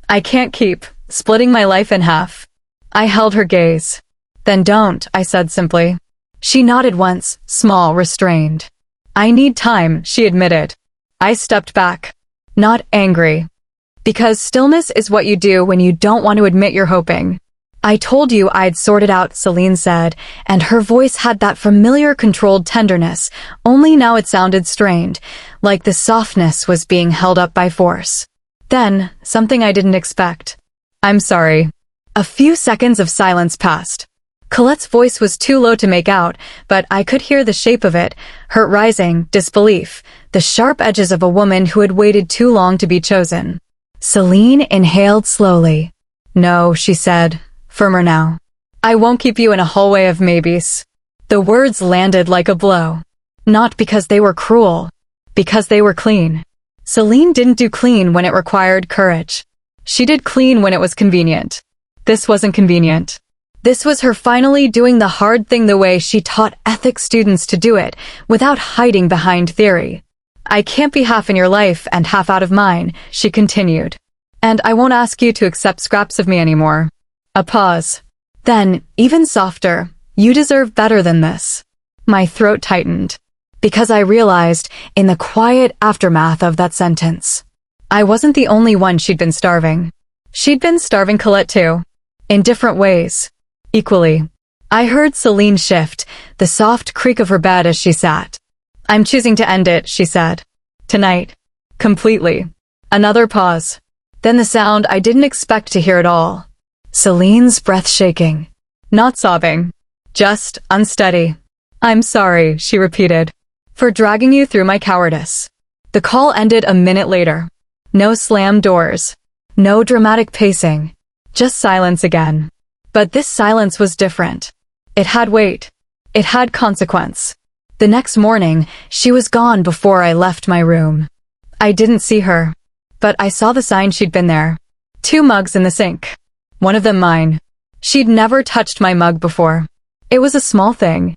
I can't keep splitting my life in half. I held her gaze. Then don't, I said simply. She nodded once, small, restrained. I need time, she admitted. I stepped back. Not angry. Because stillness is what you do when you don't want to admit you're hoping. I told you I'd sorted out, Celine said, and her voice had that familiar controlled tenderness, only now it sounded strained, like the softness was being held up by force. Then, something I didn't expect. I'm sorry. A few seconds of silence passed. Colette's voice was too low to make out, but I could hear the shape of it, hurt rising, disbelief, the sharp edges of a woman who had waited too long to be chosen. Celine inhaled slowly. No, she said, firmer now. I won't keep you in a hallway of maybes. The words landed like a blow. Not because they were cruel, because they were clean. Celine didn't do clean when it required courage. She did clean when it was convenient. This wasn't convenient. This was her finally doing the hard thing the way she taught ethics students to do it, without hiding behind theory. I can't be half in your life and half out of mine, she continued. And I won't ask you to accept scraps of me anymore. A pause. Then, even softer, you deserve better than this. My throat tightened. Because I realized, in the quiet aftermath of that sentence, I wasn't the only one she'd been starving. She'd been starving Colette too. In different ways. Equally. I heard Celine shift, the soft creak of her bed as she sat. I'm choosing to end it, she said. Tonight. Completely. Another pause. Then the sound I didn't expect to hear at all. Celine's breath shaking. Not sobbing. Just unsteady. I'm sorry, she repeated, for dragging you through my cowardice. The call ended a minute later. No slammed doors. No dramatic pacing. Just silence again. But this silence was different. It had weight. It had consequence. The next morning, she was gone before I left my room. I didn't see her, but I saw the sign she'd been there. 2 mugs in the sink. One of them mine. She'd never touched my mug before. It was a small thing.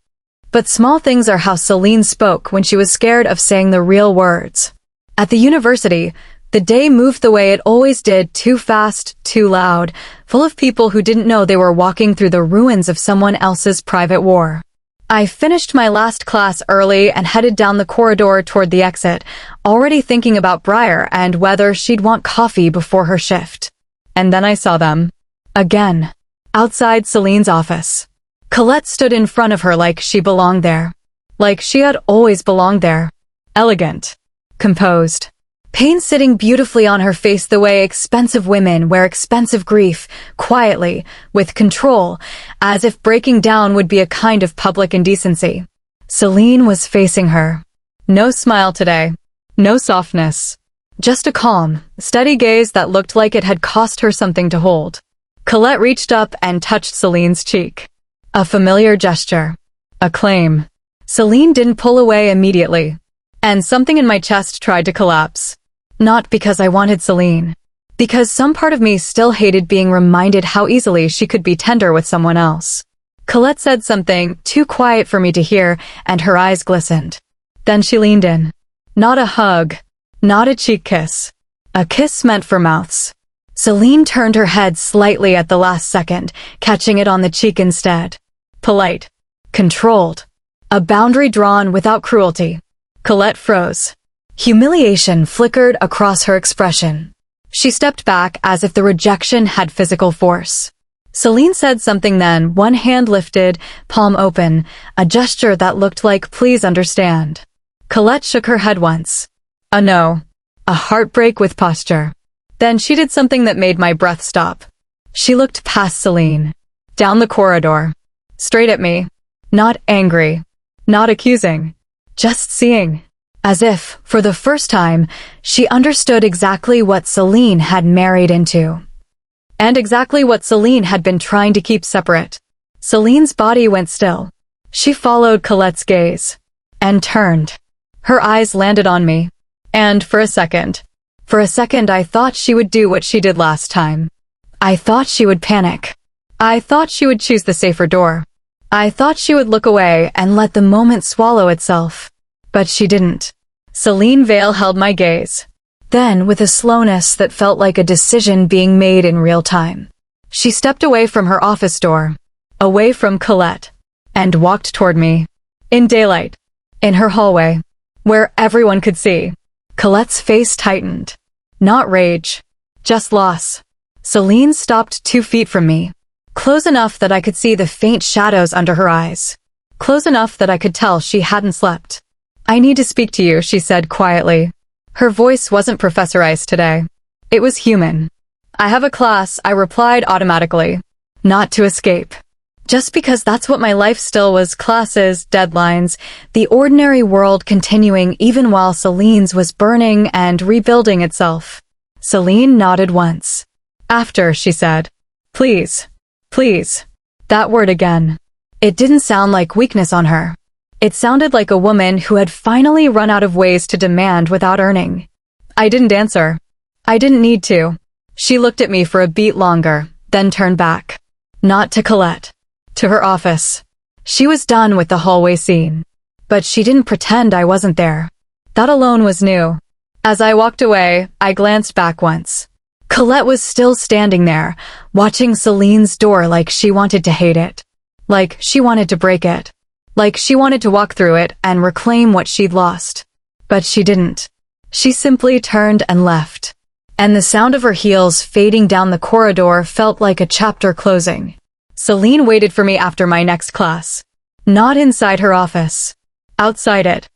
But small things are how Celine spoke when she was scared of saying the real words. At the university, the day moved the way it always did, too fast, too loud, full of people who didn't know they were walking through the ruins of someone else's private war. I finished my last class early and headed down the corridor toward the exit, already thinking about Briar and whether she'd want coffee before her shift. And then I saw them. Again. Outside Celine's office. Colette stood in front of her like she belonged there. Like she had always belonged there. Elegant. Composed. Pain sitting beautifully on her face the way expensive women wear expensive grief, quietly, with control, as if breaking down would be a kind of public indecency. Celine was facing her. No smile today. No softness. Just a calm, steady gaze that looked like it had cost her something to hold. Colette reached up and touched Celine's cheek. A familiar gesture. A claim. Celine didn't pull away immediately. And something in my chest tried to collapse. Not because I wanted Celine. Because some part of me still hated being reminded how easily she could be tender with someone else. Colette said something too quiet for me to hear, and her eyes glistened. Then she leaned in. Not a hug. Not a cheek kiss. A kiss meant for mouths. Celine turned her head slightly at the last second, catching it on the cheek instead. Polite. Controlled. A boundary drawn without cruelty. Colette froze. Humiliation flickered across her expression. She stepped back as if the rejection had physical force. Celine said something then, one hand lifted, palm open, a gesture that looked like please understand. Colette shook her head once. A no. A heartbreak with posture. Then she did something that made my breath stop. She looked past Celine. Down the corridor. Straight at me. Not angry. Not accusing. Just seeing. As if, for the first time, she understood exactly what Celine had married into. And exactly what Celine had been trying to keep separate. Celine's body went still. She followed Colette's gaze. And turned. Her eyes landed on me. And for a second I thought she would do what she did last time. I thought she would panic. I thought she would choose the safer door. I thought she would look away and let the moment swallow itself. But she didn't. Celine Vale held my gaze. Then, with a slowness that felt like a decision being made in real time, she stepped away from her office door. away from Colette, and walked toward me. In daylight. In her hallway. Where everyone could see. Colette's face tightened. Not rage. Just loss. Celine stopped 2 feet from me. Close enough that I could see the faint shadows under her eyes. Close enough that I could tell she hadn't slept. I need to speak to you, she said quietly. Her voice wasn't professorized today. It was human. I have a class, I replied automatically. Not to escape. Just because that's what my life still was, classes, deadlines, the ordinary world continuing even while Celine's was burning and rebuilding itself. Celine nodded once. After, she said. Please. Please. That word again. It didn't sound like weakness on her. It sounded like a woman who had finally run out of ways to demand without earning. I didn't answer. I didn't need to. She looked at me for a beat longer, then turned back. Not to Colette. To her office. She was done with the hallway scene. But she didn't pretend I wasn't there. That alone was new. As I walked away, I glanced back once. Colette was still standing there, watching Celine's door like she wanted to hate it. Like she wanted to break it. Like she wanted to walk through it and reclaim what she'd lost. But she didn't. She simply turned and left. And the sound of her heels fading down the corridor felt like a chapter closing. Celine waited for me after my next class. Not inside her office. Outside it.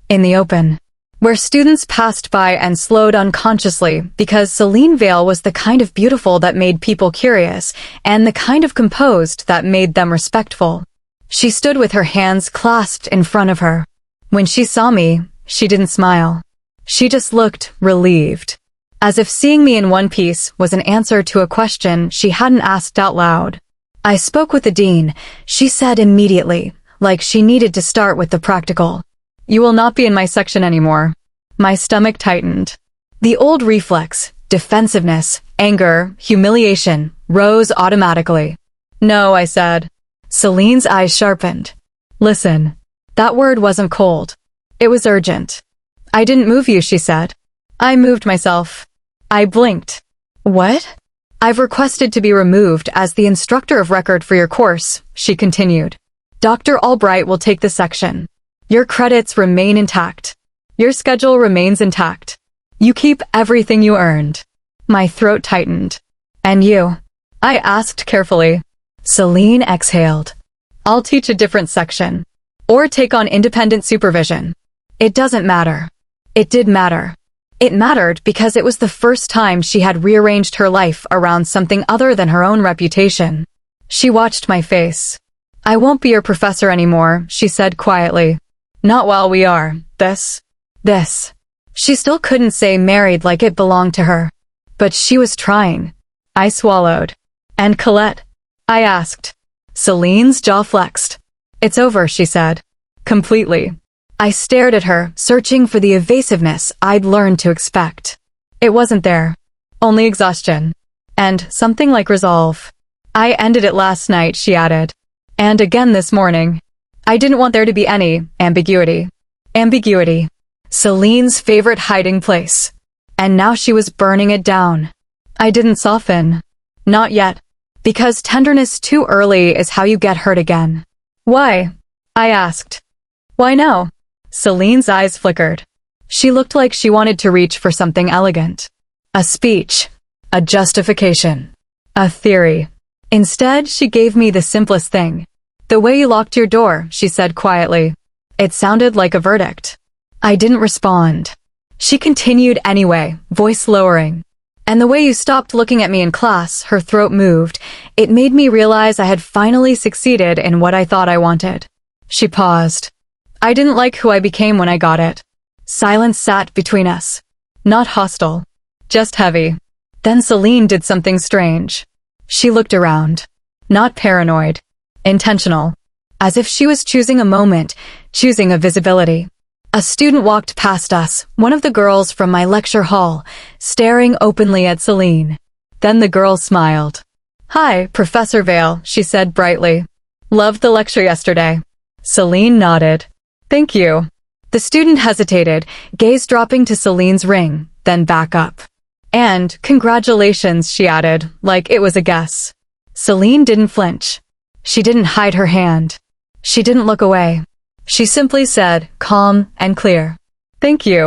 In the open. Where students passed by and slowed unconsciously because Celine Vale was the kind of beautiful that made people curious and the kind of composed that made them respectful. She stood with her hands clasped in front of her. When she saw me, she didn't smile. She just looked relieved. As if seeing me in one piece was an answer to a question she hadn't asked out loud. I spoke with the dean, she said immediately, like she needed to start with the practical. You will not be in my section anymore. My stomach tightened. The old reflex, defensiveness, anger, humiliation, rose automatically. No, I said. Celine's eyes sharpened. Listen, that word wasn't cold. It was urgent. I didn't move you, she said. I moved myself. I blinked. What? I've requested to be removed as the instructor of record for your course, she continued. Dr. Albright will take the section. Your credits remain intact. Your schedule remains intact. You keep everything you earned. My throat tightened. And you? I asked carefully. Celine exhaled. I'll teach a different section. Or take on independent supervision. It doesn't matter. It did matter. It mattered because it was the first time she had rearranged her life around something other than her own reputation. She watched my face. I won't be your professor anymore, she said quietly. Not while we are. This. She still couldn't say married like it belonged to her. But she was trying. I swallowed. And Colette? I asked. Celine's jaw flexed. It's over, she said. Completely. I stared at her, searching for the evasiveness I'd learned to expect. It wasn't there. Only exhaustion. And something like resolve. I ended it last night, she added. And again this morning. I didn't want there to be any ambiguity. Ambiguity. Celine's favorite hiding place. And now she was burning it down. I didn't soften. Not yet. Because tenderness too early is how you get hurt again. Why? I asked. Why no? Celine's eyes flickered. She looked like she wanted to reach for something elegant. A speech. A justification. A theory. Instead, she gave me the simplest thing. The way you locked your door, she said quietly. It sounded like a verdict. I didn't respond. She continued anyway, voice lowering. And the way you stopped looking at me in class, her throat moved. It made me realize I had finally succeeded in what I thought I wanted. She paused. I didn't like who I became when I got it. Silence sat between us. Not hostile. Just heavy. Then Celine did something strange. She looked around. Not paranoid. Intentional. As if she was choosing a moment, choosing a visibility. A student walked past us, one of the girls from my lecture hall, staring openly at Celine. Then the girl smiled. Hi, Professor Vale, she said brightly. Loved the lecture yesterday. Celine nodded. Thank you. The student hesitated, gaze dropping to Celine's ring, then back up. And, congratulations, she added, like it was a guess. Celine didn't flinch. She didn't hide her hand. She didn't look away. She simply said, calm and clear, "Thank you."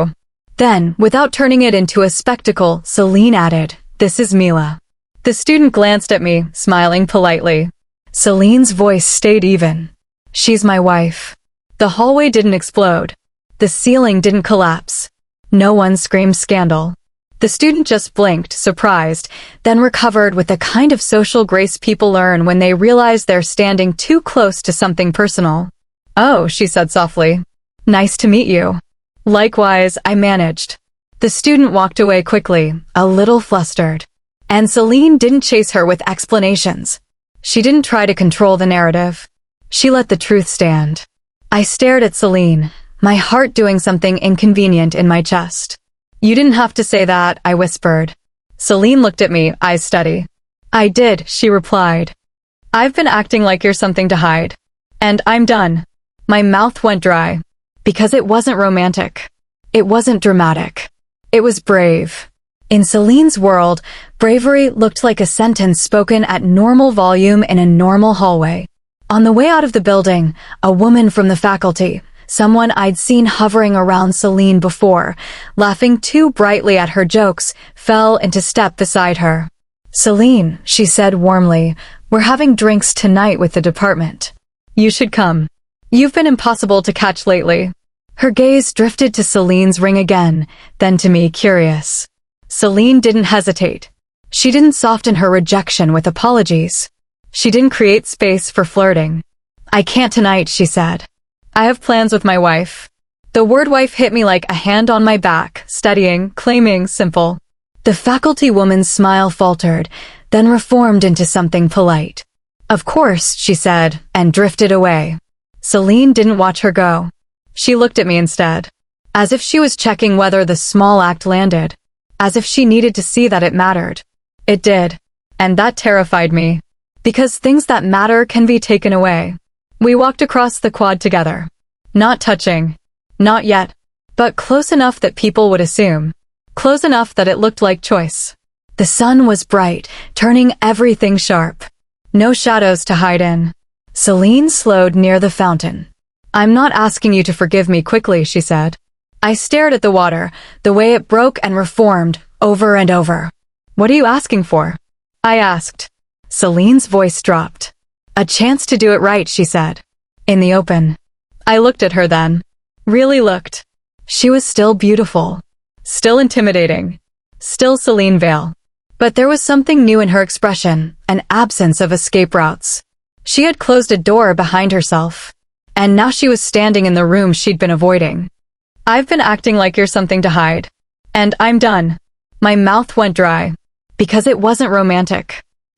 Then, without turning it into a spectacle, Celine added, "This is Mila." The student glanced at me, smiling politely. Celine's voice stayed even. "She's my wife." The hallway didn't explode. The ceiling didn't collapse. No one screamed scandal. The student just blinked, surprised, then recovered with the kind of social grace people learn when they realize they're standing too close to something personal. "Oh," she said softly. "Nice to meet you." "Likewise," I managed. The student walked away quickly, a little flustered. And Celine didn't chase her with explanations. She didn't try to control the narrative. She let the truth stand. I stared at Celine, my heart doing something inconvenient in my chest. "You didn't have to say that," I whispered. Celine looked at me, eyes steady. "I did," she replied. "I've been acting like you're something to hide. And I'm done." My mouth went dry. Because it wasn't romantic. It wasn't dramatic. It was brave. In Celine's world, bravery looked like a sentence spoken at normal volume in a normal hallway. On the way out of the building, a woman from the faculty, someone I'd seen hovering around Celine before, laughing too brightly at her jokes, fell into step beside her. "Celine," she said warmly, "we're having drinks tonight with the department. You should come. You've been impossible to catch lately." Her gaze drifted to Celine's ring again, then to me, curious. Celine didn't hesitate. She didn't soften her rejection with apologies. She didn't create space for flirting. "I can't tonight," she said. "I have plans with my wife." The word wife hit me like a hand on my back, steadying, claiming, simple. The faculty woman's smile faltered, then reformed into something polite. "Of course," she said, and drifted away. Celine didn't watch her go. She looked at me instead. As if she was checking whether the small act landed. As if she needed to see that it mattered. It did. And that terrified me. Because things that matter can be taken away. We walked across the quad together. Not touching. Not yet. But close enough that people would assume. Close enough that it looked like choice. The sun was bright, turning everything sharp. No shadows to hide in. Celine slowed near the fountain. "I'm not asking you to forgive me quickly," she said. I stared at the water, the way it broke and reformed, over and over. "What are you asking for?" I asked. Celine's voice dropped. "A chance to do it right," she said. "In the open." I looked at her then. Really looked. She was still beautiful. Still intimidating. Still Celine Vale. But there was something new in her expression, an absence of escape routes. She had closed a door behind herself. And now she was standing in the room she'd been avoiding. "I've been acting like you're something to hide. And I'm done." My mouth went dry. Because it wasn't romantic.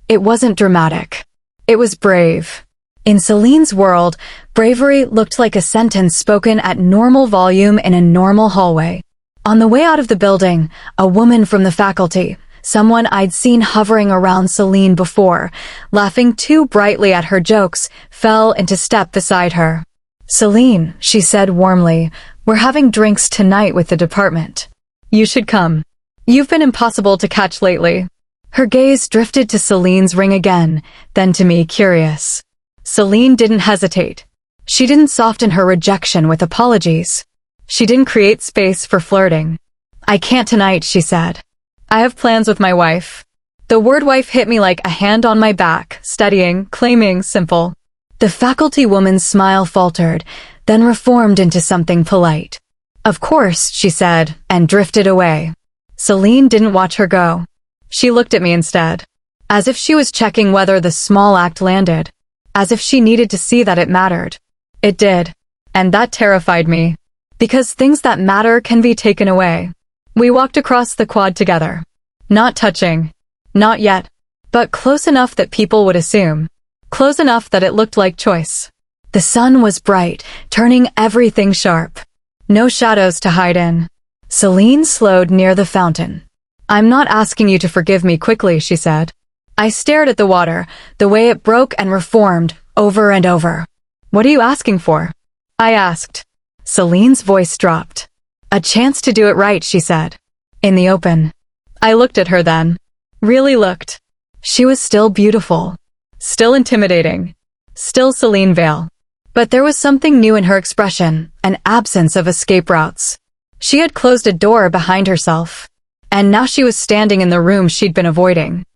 It wasn't dramatic. It was brave. In Celine's world, bravery looked like a sentence spoken at normal volume in a normal hallway. On the way out of the building, a woman from the faculty, someone I'd seen hovering around Celine before, laughing too brightly at her jokes, fell into step beside her. "Celine," she said warmly, "we're having drinks tonight with the department. You should come. You've been impossible to catch lately." Her gaze drifted to Celine's ring again, then to me, curious. Celine didn't hesitate. She didn't soften her rejection with apologies. She didn't create space for flirting. "I can't tonight," she said. "I have plans with my wife." The word wife hit me like a hand on my back, steadying, claiming, simple. The faculty woman's smile faltered, then reformed into something polite. "Of course," she said, and drifted away. Celine didn't watch her go. She looked at me instead. As if she was checking whether the small act landed. As if she needed to see that it mattered. It did. And that terrified me. Because things that matter can be taken away. We walked across the quad together. Not touching. Not yet. But close enough that people would assume. Close enough that it looked like choice. The sun was bright, turning everything sharp. No shadows to hide in. Celine slowed near the fountain. "I'm not asking you to forgive me quickly," she said. I stared at the water, the way it broke and reformed, over and over. "What are you asking for?" I asked. Celine's voice dropped. "A chance to do it right," she said. "In the open." I looked at her then. Really looked. She was still beautiful. Still intimidating. Still Celine Vale. But there was something new in her expression, an absence of escape routes. She had closed a door behind herself. And now she was standing in the room she'd been avoiding.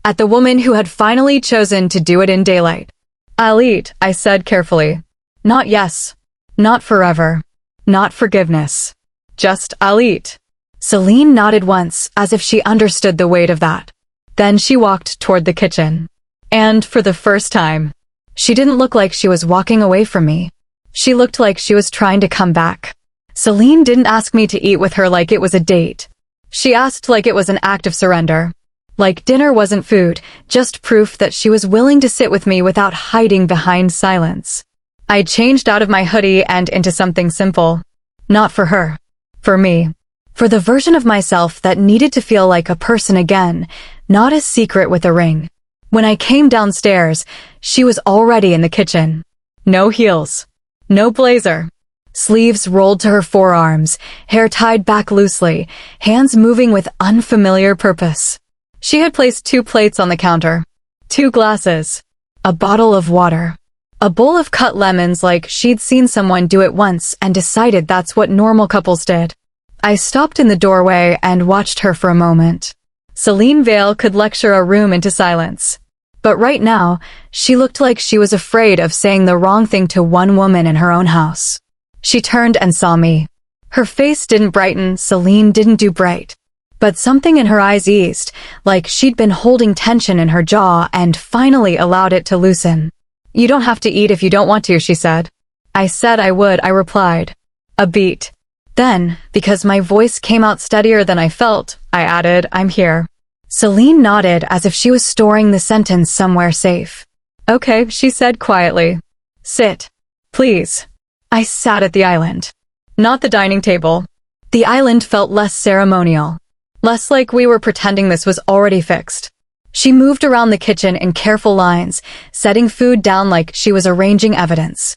At the woman who had finally chosen to do it in daylight. "I'll eat," I said carefully. Not yes. Not forever. Not forgiveness. Just I'll eat. Celine nodded once, as if she understood the weight of that. Then she walked toward the kitchen. And for the first time, she didn't look like she was walking away from me. She looked like she was trying to come back. Celine didn't ask me to eat with her like it was a date. She asked like it was an act of surrender. Like dinner wasn't food, just proof that she was willing to sit with me without hiding behind silence. I changed out of my hoodie and into something simple. Not for her. For me. For the version of myself that needed to feel like a person again, not a secret with a ring. When I came downstairs, she was already in the kitchen. No heels. No blazer. Sleeves rolled to her forearms, hair tied back loosely, hands moving with unfamiliar purpose. She had placed 2 plates on the counter. 2 glasses. A bottle of water. A bowl of cut lemons like she'd seen someone do it once and decided that's what normal couples did. I stopped in the doorway and watched her for a moment. Celine Vale could lecture a room into silence. But right now, she looked like she was afraid of saying the wrong thing to one woman in her own house. She turned and saw me. Her face didn't brighten, Celine didn't do bright. But something in her eyes eased, like she'd been holding tension in her jaw and finally allowed it to loosen. "You don't have to eat if you don't want to," she said. I said I would, I replied. A beat. Then, because my voice came out steadier than I felt, I added, "I'm here." Celine nodded as if she was storing the sentence somewhere safe. "Okay," she said quietly. "Sit. Please." I sat at the island. Not the dining table. The island felt less ceremonial. Less like we were pretending this was already fixed. She moved around the kitchen in careful lines, setting food down like she was arranging evidence.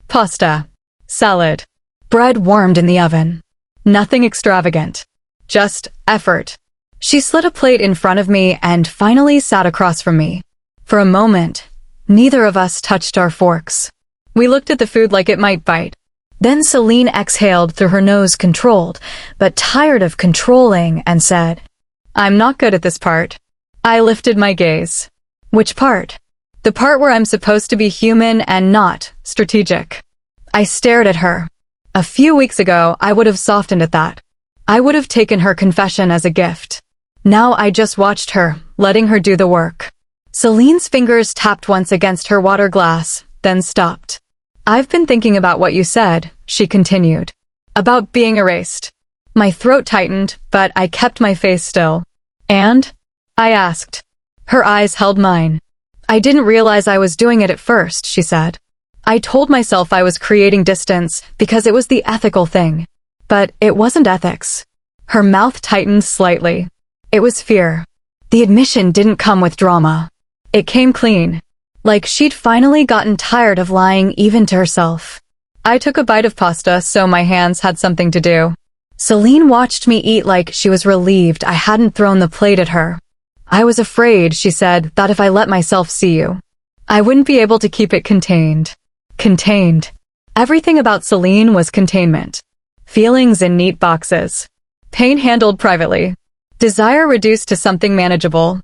Pasta. Salad. Bread warmed in the oven. Nothing extravagant. Just effort. She slid a plate in front of me and finally sat across from me. For a moment, neither of us touched our forks. We looked at the food like it might bite. Then Celine exhaled through her nose controlled, but tired of controlling, and said, "I'm not good at this part." I lifted my gaze. Which part? The part where I'm supposed to be human and not strategic. I stared at her. A few weeks ago, I would have softened at that. I would have taken her confession as a gift. Now I just watched her, letting her do the work. Celine's fingers tapped once against her water glass, then stopped. "I've been thinking about what you said," she continued. "About being erased." My throat tightened, but I kept my face still. "And?" I asked. Her eyes held mine. "I didn't realize I was doing it at first," she said. "I told myself I was creating distance because it was the ethical thing. But it wasn't ethics." Her mouth tightened slightly. It was fear. The admission didn't come with drama. It came clean. Like she'd finally gotten tired of lying even to herself. I took a bite of pasta so my hands had something to do. Celine watched me eat like she was relieved I hadn't thrown the plate at her. "I was afraid," she said, "that if I let myself see you, I wouldn't be able to keep it contained." Contained. Everything about Celine was containment. Feelings in neat boxes. Pain handled privately. Desire reduced to something manageable.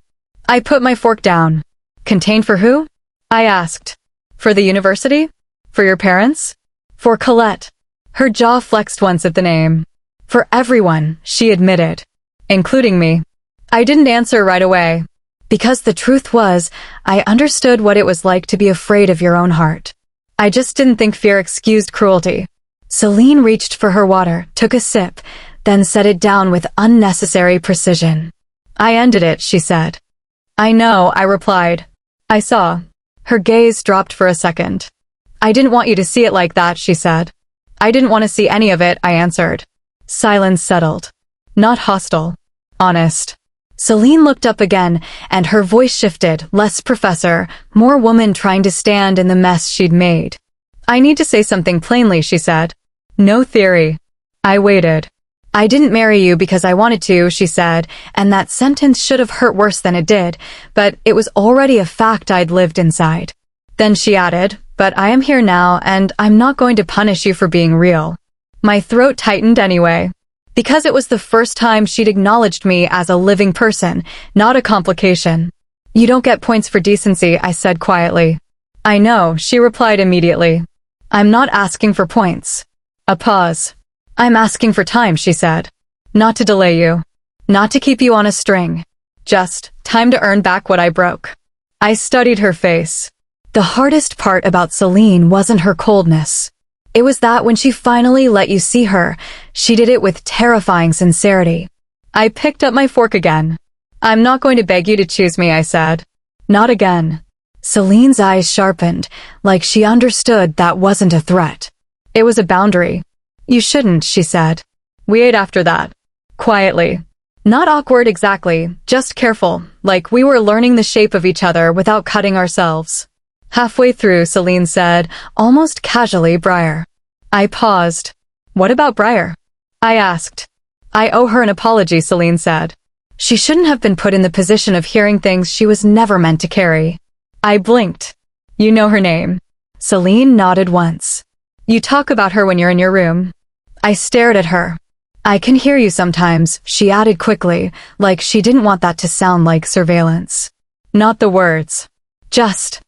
I put my fork down. Contained for who? I asked. For the university? For your parents? For Colette. Her jaw flexed once at the name. For everyone, she admitted. Including me. I didn't answer right away. Because the truth was, I understood what it was like to be afraid of your own heart. I just didn't think fear excused cruelty. Celine reached for her water, took a sip, then set it down with unnecessary precision. "I ended it," she said. "I know," I replied. "I saw." Her gaze dropped for a second. "I didn't want you to see it like that," she said. "I didn't want to see any of it," I answered. Silence settled. Not hostile. Honest. Celine looked up again, and her voice shifted, less professor, more woman trying to stand in the mess she'd made. "I need to say something plainly," she said. "No theory." I waited. "I didn't marry you because I wanted to," she said, and that sentence should have hurt worse than it did, but it was already a fact I'd lived inside. Then she added, "But I am here now and I'm not going to punish you for being real." My throat tightened anyway, because it was the first time she'd acknowledged me as a living person, not a complication. "You don't get points for decency," I said quietly. "I know," she replied immediately. "I'm not asking for points." A pause. "I'm asking for time," she said. "Not to delay you. Not to keep you on a string. Just time to earn back what I broke." I studied her face. The hardest part about Celine wasn't her coldness. It was that when she finally let you see her, she did it with terrifying sincerity. I picked up my fork again. "I'm not going to beg you to choose me," I said. "Not again." Celine's eyes sharpened, like she understood that wasn't a threat. It was a boundary. "You shouldn't," she said. We ate after that. Quietly. Not awkward exactly, just careful, like we were learning the shape of each other without cutting ourselves. Halfway through, Celine said, almost casually, "Briar." I paused. "What about Briar?" I asked. "I owe her an apology," Celine said. "She shouldn't have been put in the position of hearing things she was never meant to carry." I blinked. "You know her name?" Celine nodded once. "You talk about her when you're in your room." I stared at her. "I can hear you sometimes," she added quickly, like she didn't want that to sound like surveillance. Not the words. Just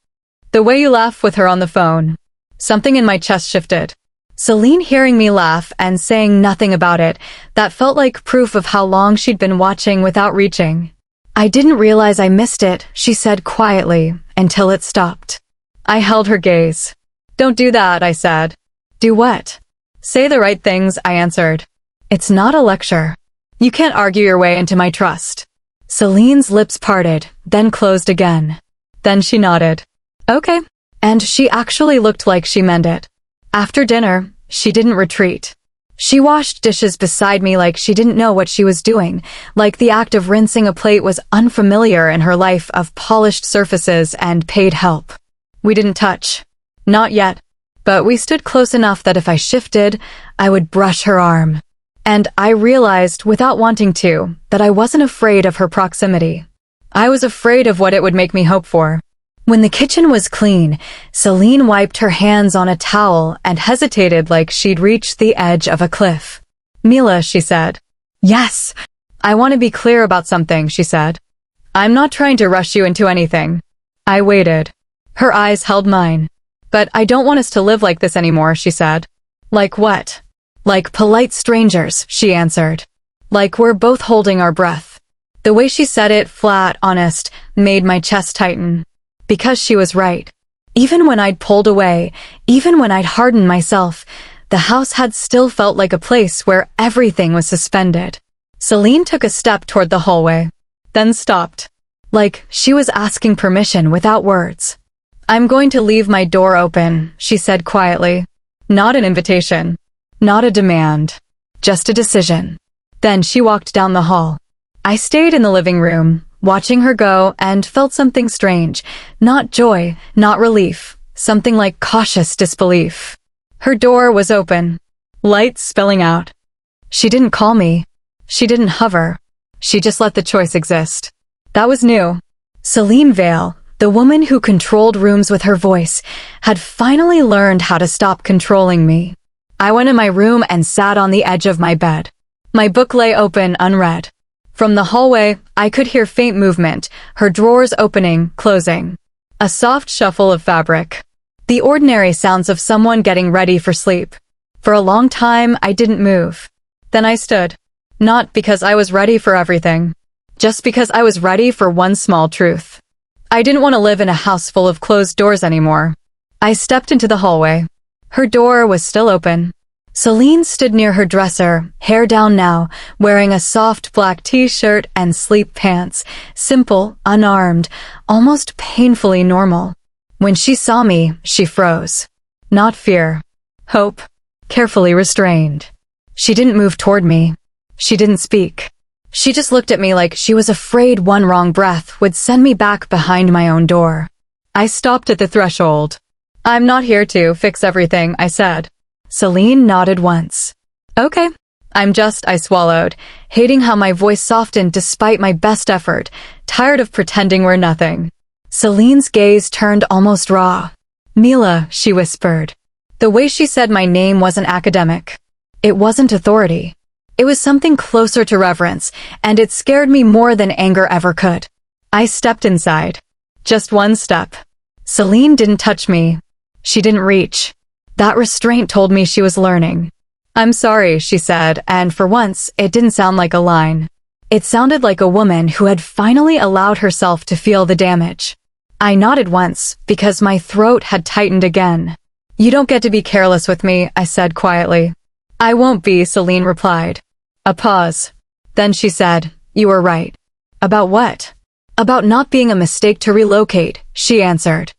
the way you laugh with her on the phone. Something in my chest shifted. Celine hearing me laugh and saying nothing about it, that felt like proof of how long she'd been watching without reaching. "I didn't realize I missed it," she said quietly, until it stopped. I held her gaze. "Don't do that," I said. "Do what?" "Say the right things," I answered. "It's not a lecture. You can't argue your way into my trust." Celine's lips parted, then closed again. Then she nodded. "Okay." And she actually looked like she meant it. After dinner, she didn't retreat. She washed dishes beside me like she didn't know what she was doing, like the act of rinsing a plate was unfamiliar in her life of polished surfaces and paid help. We didn't touch. Not yet. But we stood close enough that if I shifted, I would brush her arm. And I realized, without wanting to, that I wasn't afraid of her proximity. I was afraid of what it would make me hope for. When the kitchen was clean, Celine wiped her hands on a towel and hesitated like she'd reached the edge of a cliff. "Mila," she said. "Yes." "I want to be clear about something," she said. "I'm not trying to rush you into anything." I waited. Her eyes held mine. "But I don't want us to live like this anymore," she said. "Like what?" "Like polite strangers," she answered. "Like we're both holding our breath." The way she said it, flat, honest, made my chest tighten. Because she was right. Even when I'd pulled away, even when I'd hardened myself, the house had still felt like a place where everything was suspended. Celine took a step toward the hallway, then stopped. Like she was asking permission without words. "I'm going to leave my door open," she said quietly. Not an invitation. Not a demand. Just a decision. Then she walked down the hall. I stayed in the living room, watching her go, and felt something strange. Not joy, not relief. Something like cautious disbelief. Her door was open. Light spilling out. She didn't call me. She didn't hover. She just let the choice exist. That was new. Celine Vale, the woman who controlled rooms with her voice, had finally learned how to stop controlling me. I went in my room and sat on the edge of my bed. My book lay open, unread. From the hallway, I could hear faint movement, her drawers opening, closing. A soft shuffle of fabric. The ordinary sounds of someone getting ready for sleep. For a long time, I didn't move. Then I stood. Not because I was ready for everything. Just because I was ready for one small truth. I didn't want to live in a house full of closed doors anymore. I stepped into the hallway. Her door was still open. Celine stood near her dresser, hair down now, wearing a soft black t-shirt and sleep pants, simple, unarmed, almost painfully normal. When she saw me, she froze. Not fear. Hope. Carefully restrained. She didn't move toward me. She didn't speak. She just looked at me like she was afraid one wrong breath would send me back behind my own door. I stopped at the threshold. "I'm not here to fix everything," I said. Celine nodded once. "Okay." I swallowed, hating how my voice softened despite my best effort, tired of pretending we're nothing. Celine's gaze turned almost raw. Mila, she whispered. The way she said my name wasn't academic. It wasn't authority. It was something closer to reverence, and it scared me more than anger ever could. I stepped inside. Just one step. Celine didn't touch me. She didn't reach. That restraint told me she was learning. I'm sorry, she said, and for once, it didn't sound like a line. It sounded like a woman who had finally allowed herself to feel the damage. I nodded once, because my throat had tightened again. You don't get to be careless with me, I said quietly. I won't be, Celine replied. A pause. Then she said, you were right. About what? About not being a mistake to relocate, she answered.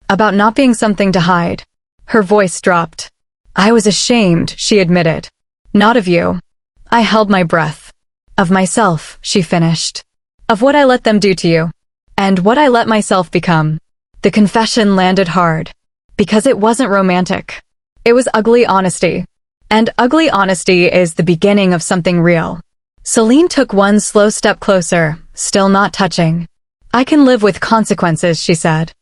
About not being something to hide. Her voice dropped. I was ashamed, she admitted. Not of you. I held my breath. Of myself, she finished. Of what I let them do to you. And what I let myself become. The confession landed hard. Because it wasn't romantic. It was ugly honesty. And ugly honesty is the beginning of something real. Celine took one slow step closer, still not touching. I can live with consequences, she said.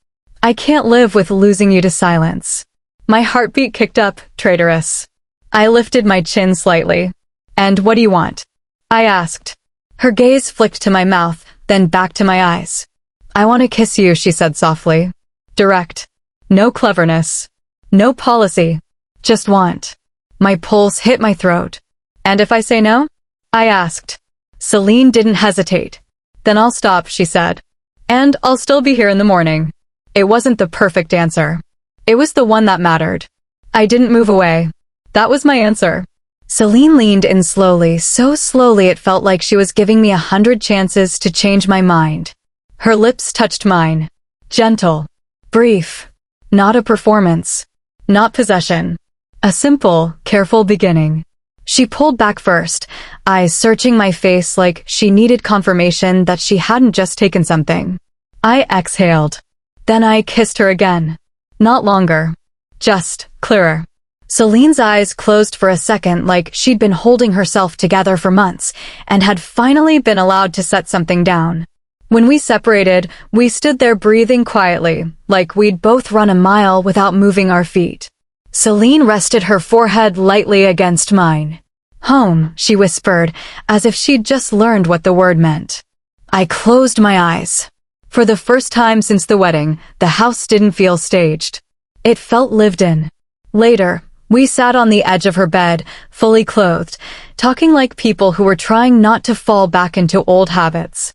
I can't live with losing you to silence. My heartbeat kicked up, traitorous. I lifted my chin slightly. And what do you want? I asked. Her gaze flicked to my mouth, then back to my eyes. I want to kiss you, she said softly. Direct. No cleverness. No policy. Just want. My pulse hit my throat. And if I say no? I asked. Celine didn't hesitate. Then I'll stop, she said. And I'll still be here in the morning. It wasn't the perfect answer. It was the one that mattered. I didn't move away. That was my answer. Celine leaned in slowly, so slowly it felt like she was giving me 100 chances to change my mind. Her lips touched mine. Gentle. Brief. Not a performance. Not possession. A simple, careful beginning. She pulled back first, eyes searching my face like she needed confirmation that she hadn't just taken something. I exhaled. Then I kissed her again. Not longer. Just clearer. Celine's eyes closed for a second like she'd been holding herself together for months and had finally been allowed to set something down. When we separated, we stood there breathing quietly, like we'd both run a mile without moving our feet. Celine rested her forehead lightly against mine. Home, she whispered, as if she'd just learned what the word meant. I closed my eyes. For the first time since the wedding, the house didn't feel staged. It felt lived in. Later, we sat on the edge of her bed, fully clothed, talking like people who were trying not to fall back into old habits.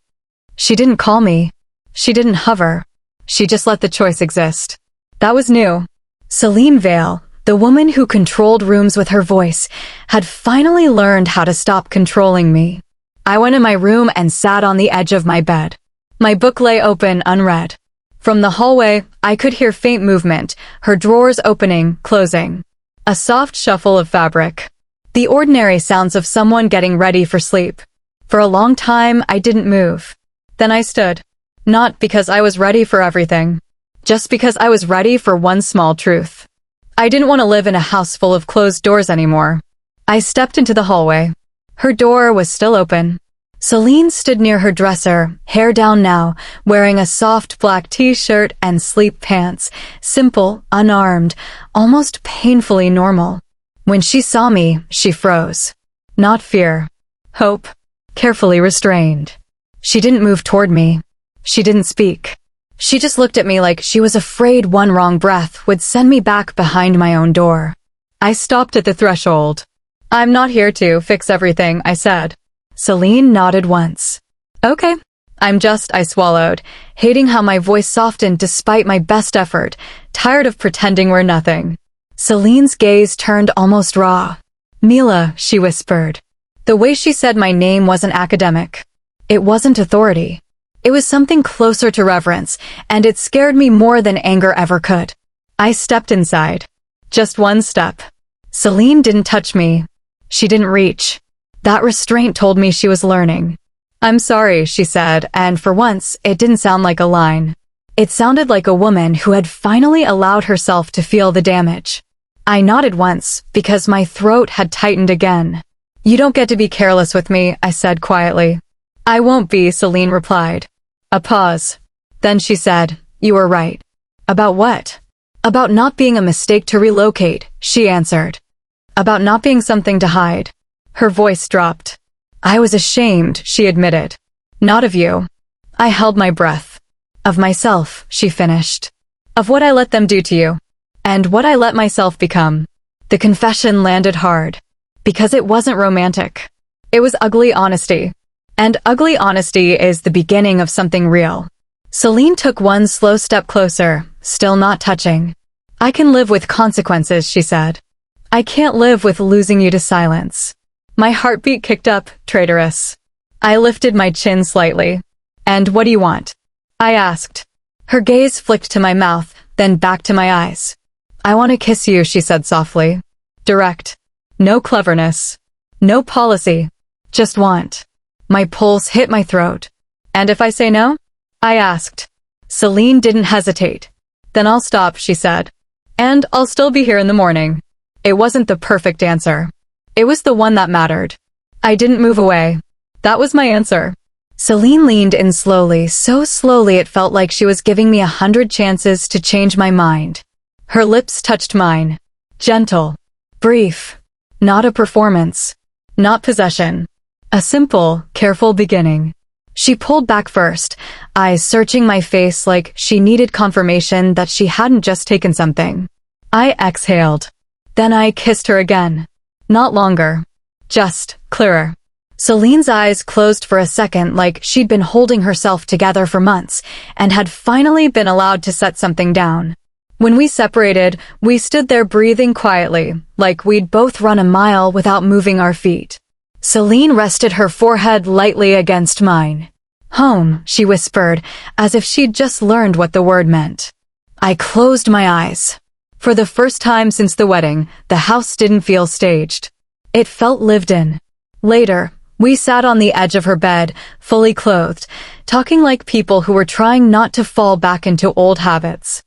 She didn't call me. She didn't hover. She just let the choice exist. That was new. Celine Vale, the woman who controlled rooms with her voice, had finally learned how to stop controlling me. I went in my room and sat on the edge of my bed. My book lay open, unread. From the hallway, I could hear faint movement, her drawers opening, closing. A soft shuffle of fabric. The ordinary sounds of someone getting ready for sleep. For a long time, I didn't move. Then I stood. Not because I was ready for everything. Just because I was ready for one small truth. I didn't want to live in a house full of closed doors anymore. I stepped into the hallway. Her door was still open. Celine stood near her dresser, hair down now, wearing a soft black t-shirt and sleep pants, simple, unarmed, almost painfully normal. When she saw me, she froze. Not fear. Hope. Carefully restrained. She didn't move toward me. She didn't speak. She just looked at me like she was afraid one wrong breath would send me back behind my own door. I stopped at the threshold. I'm not here to fix everything, I said. Celine nodded once. Okay. I swallowed, hating how my voice softened despite my best effort, tired of pretending we're nothing. Celine's gaze turned almost raw. Mila, she whispered. The way she said my name wasn't academic. It wasn't authority. It was something closer to reverence, and it scared me more than anger ever could. I stepped inside. Just one step. Celine didn't touch me. She didn't reach. That restraint told me she was learning. I'm sorry, she said, and for once, it didn't sound like a line. It sounded like a woman who had finally allowed herself to feel the damage. I nodded once, because my throat had tightened again. You don't get to be careless with me, I said quietly. I won't be, Celine replied. A pause. Then she said, you were right. About what? About not being a mistake to relocate, she answered. About not being something to hide. Her voice dropped. I was ashamed, she admitted. Not of you. I held my breath. Of myself, she finished. Of what I let them do to you. And what I let myself become. The confession landed hard. Because it wasn't romantic. It was ugly honesty. And ugly honesty is the beginning of something real. Celine took one slow step closer, still not touching. I can live with consequences, she said. I can't live with losing you to silence. My heartbeat kicked up, traitorous. I lifted my chin slightly. And what do you want? I asked. Her gaze flicked to my mouth, then back to my eyes. I want to kiss you, she said softly. Direct. No cleverness. No policy. Just want. My pulse hit my throat. And if I say no? I asked. Celine didn't hesitate. Then I'll stop, she said. And I'll still be here in the morning. It wasn't the perfect answer. It was the one that mattered. I didn't move away. That was my answer. Celine leaned in slowly, so slowly it felt like she was giving me 100 chances to change my mind. Her lips touched mine. Gentle. Brief. Not a performance. Not possession. A simple, careful beginning. She pulled back first, eyes searching my face like she needed confirmation that she hadn't just taken something. I exhaled. Then I kissed her again. Not longer. Just clearer. Celine's eyes closed for a second like she'd been holding herself together for months and had finally been allowed to set something down. When we separated, we stood there breathing quietly, like we'd both run a mile without moving our feet. Celine rested her forehead lightly against mine. Home, she whispered, as if she'd just learned what the word meant. I closed my eyes. For the first time since the wedding, the house didn't feel staged. It felt lived in. Later, we sat on the edge of her bed, fully clothed, talking like people who were trying not to fall back into old habits.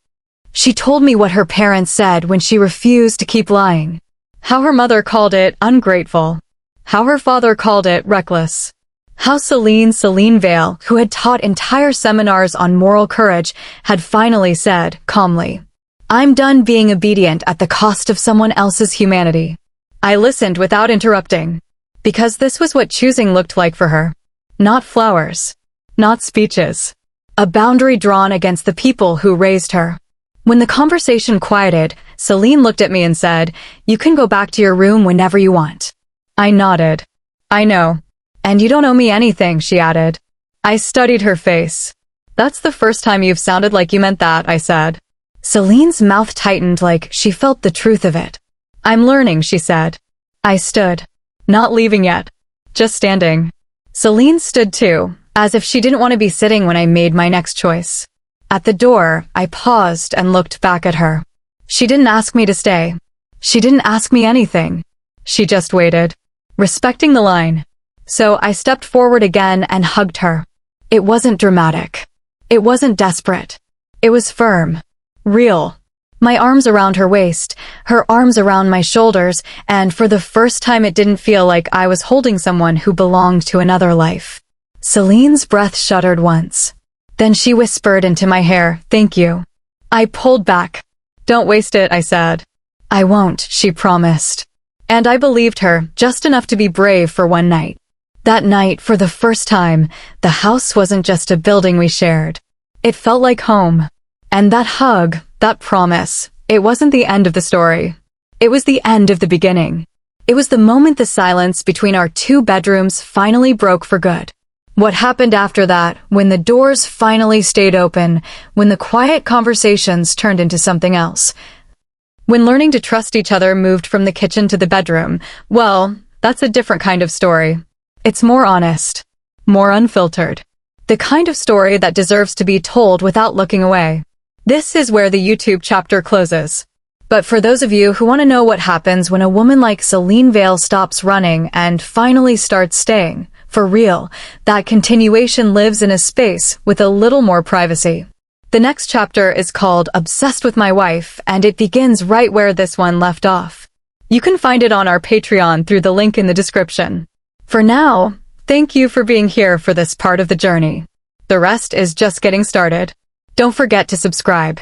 She told me what her parents said when she refused to keep lying. How her mother called it ungrateful. How her father called it reckless. How Celine Vale, who had taught entire seminars on moral courage, had finally said, calmly, I'm done being obedient at the cost of someone else's humanity. I listened without interrupting. Because this was what choosing looked like for her. Not flowers. Not speeches. A boundary drawn against the people who raised her. When the conversation quieted, Celine looked at me and said, You can go back to your room whenever you want. I nodded. I know. And you don't owe me anything, she added. I studied her face. That's the first time you've sounded like you meant that, I said. Celine's mouth tightened like she felt the truth of it. I'm learning, she said. I stood. Not leaving yet. Just standing. Celine stood too, as if she didn't want to be sitting when I made my next choice. At the door, I paused and looked back at her. She didn't ask me to stay. She didn't ask me anything. She just waited, respecting the line. So I stepped forward again and hugged her. It wasn't dramatic. It wasn't desperate. It was firm. Real. My arms around her waist, her arms around my shoulders, and for the first time it didn't feel like I was holding someone who belonged to another life. Celine's breath shuddered once. Then she whispered into my hair, Thank you. I pulled back. Don't waste it, I said. I won't, she promised. And I believed her, just enough to be brave for one night. That night, for the first time, the house wasn't just a building we shared. It felt like home. And that hug, that promise, it wasn't the end of the story. It was the end of the beginning. It was the moment the silence between our two bedrooms finally broke for good. What happened after that, when the doors finally stayed open, when the quiet conversations turned into something else, when learning to trust each other moved from the kitchen to the bedroom, well, that's a different kind of story. It's more honest, more unfiltered. The kind of story that deserves to be told without looking away. This is where the YouTube chapter closes. But for those of you who want to know what happens when a woman like Celine Vale stops running and finally starts staying, for real, that continuation lives in a space with a little more privacy. The next chapter is called Obsessed with My Wife, and it begins right where this one left off. You can find it on our Patreon through the link in the description. For now, thank you for being here for this part of the journey. The rest is just getting started. Don't forget to subscribe.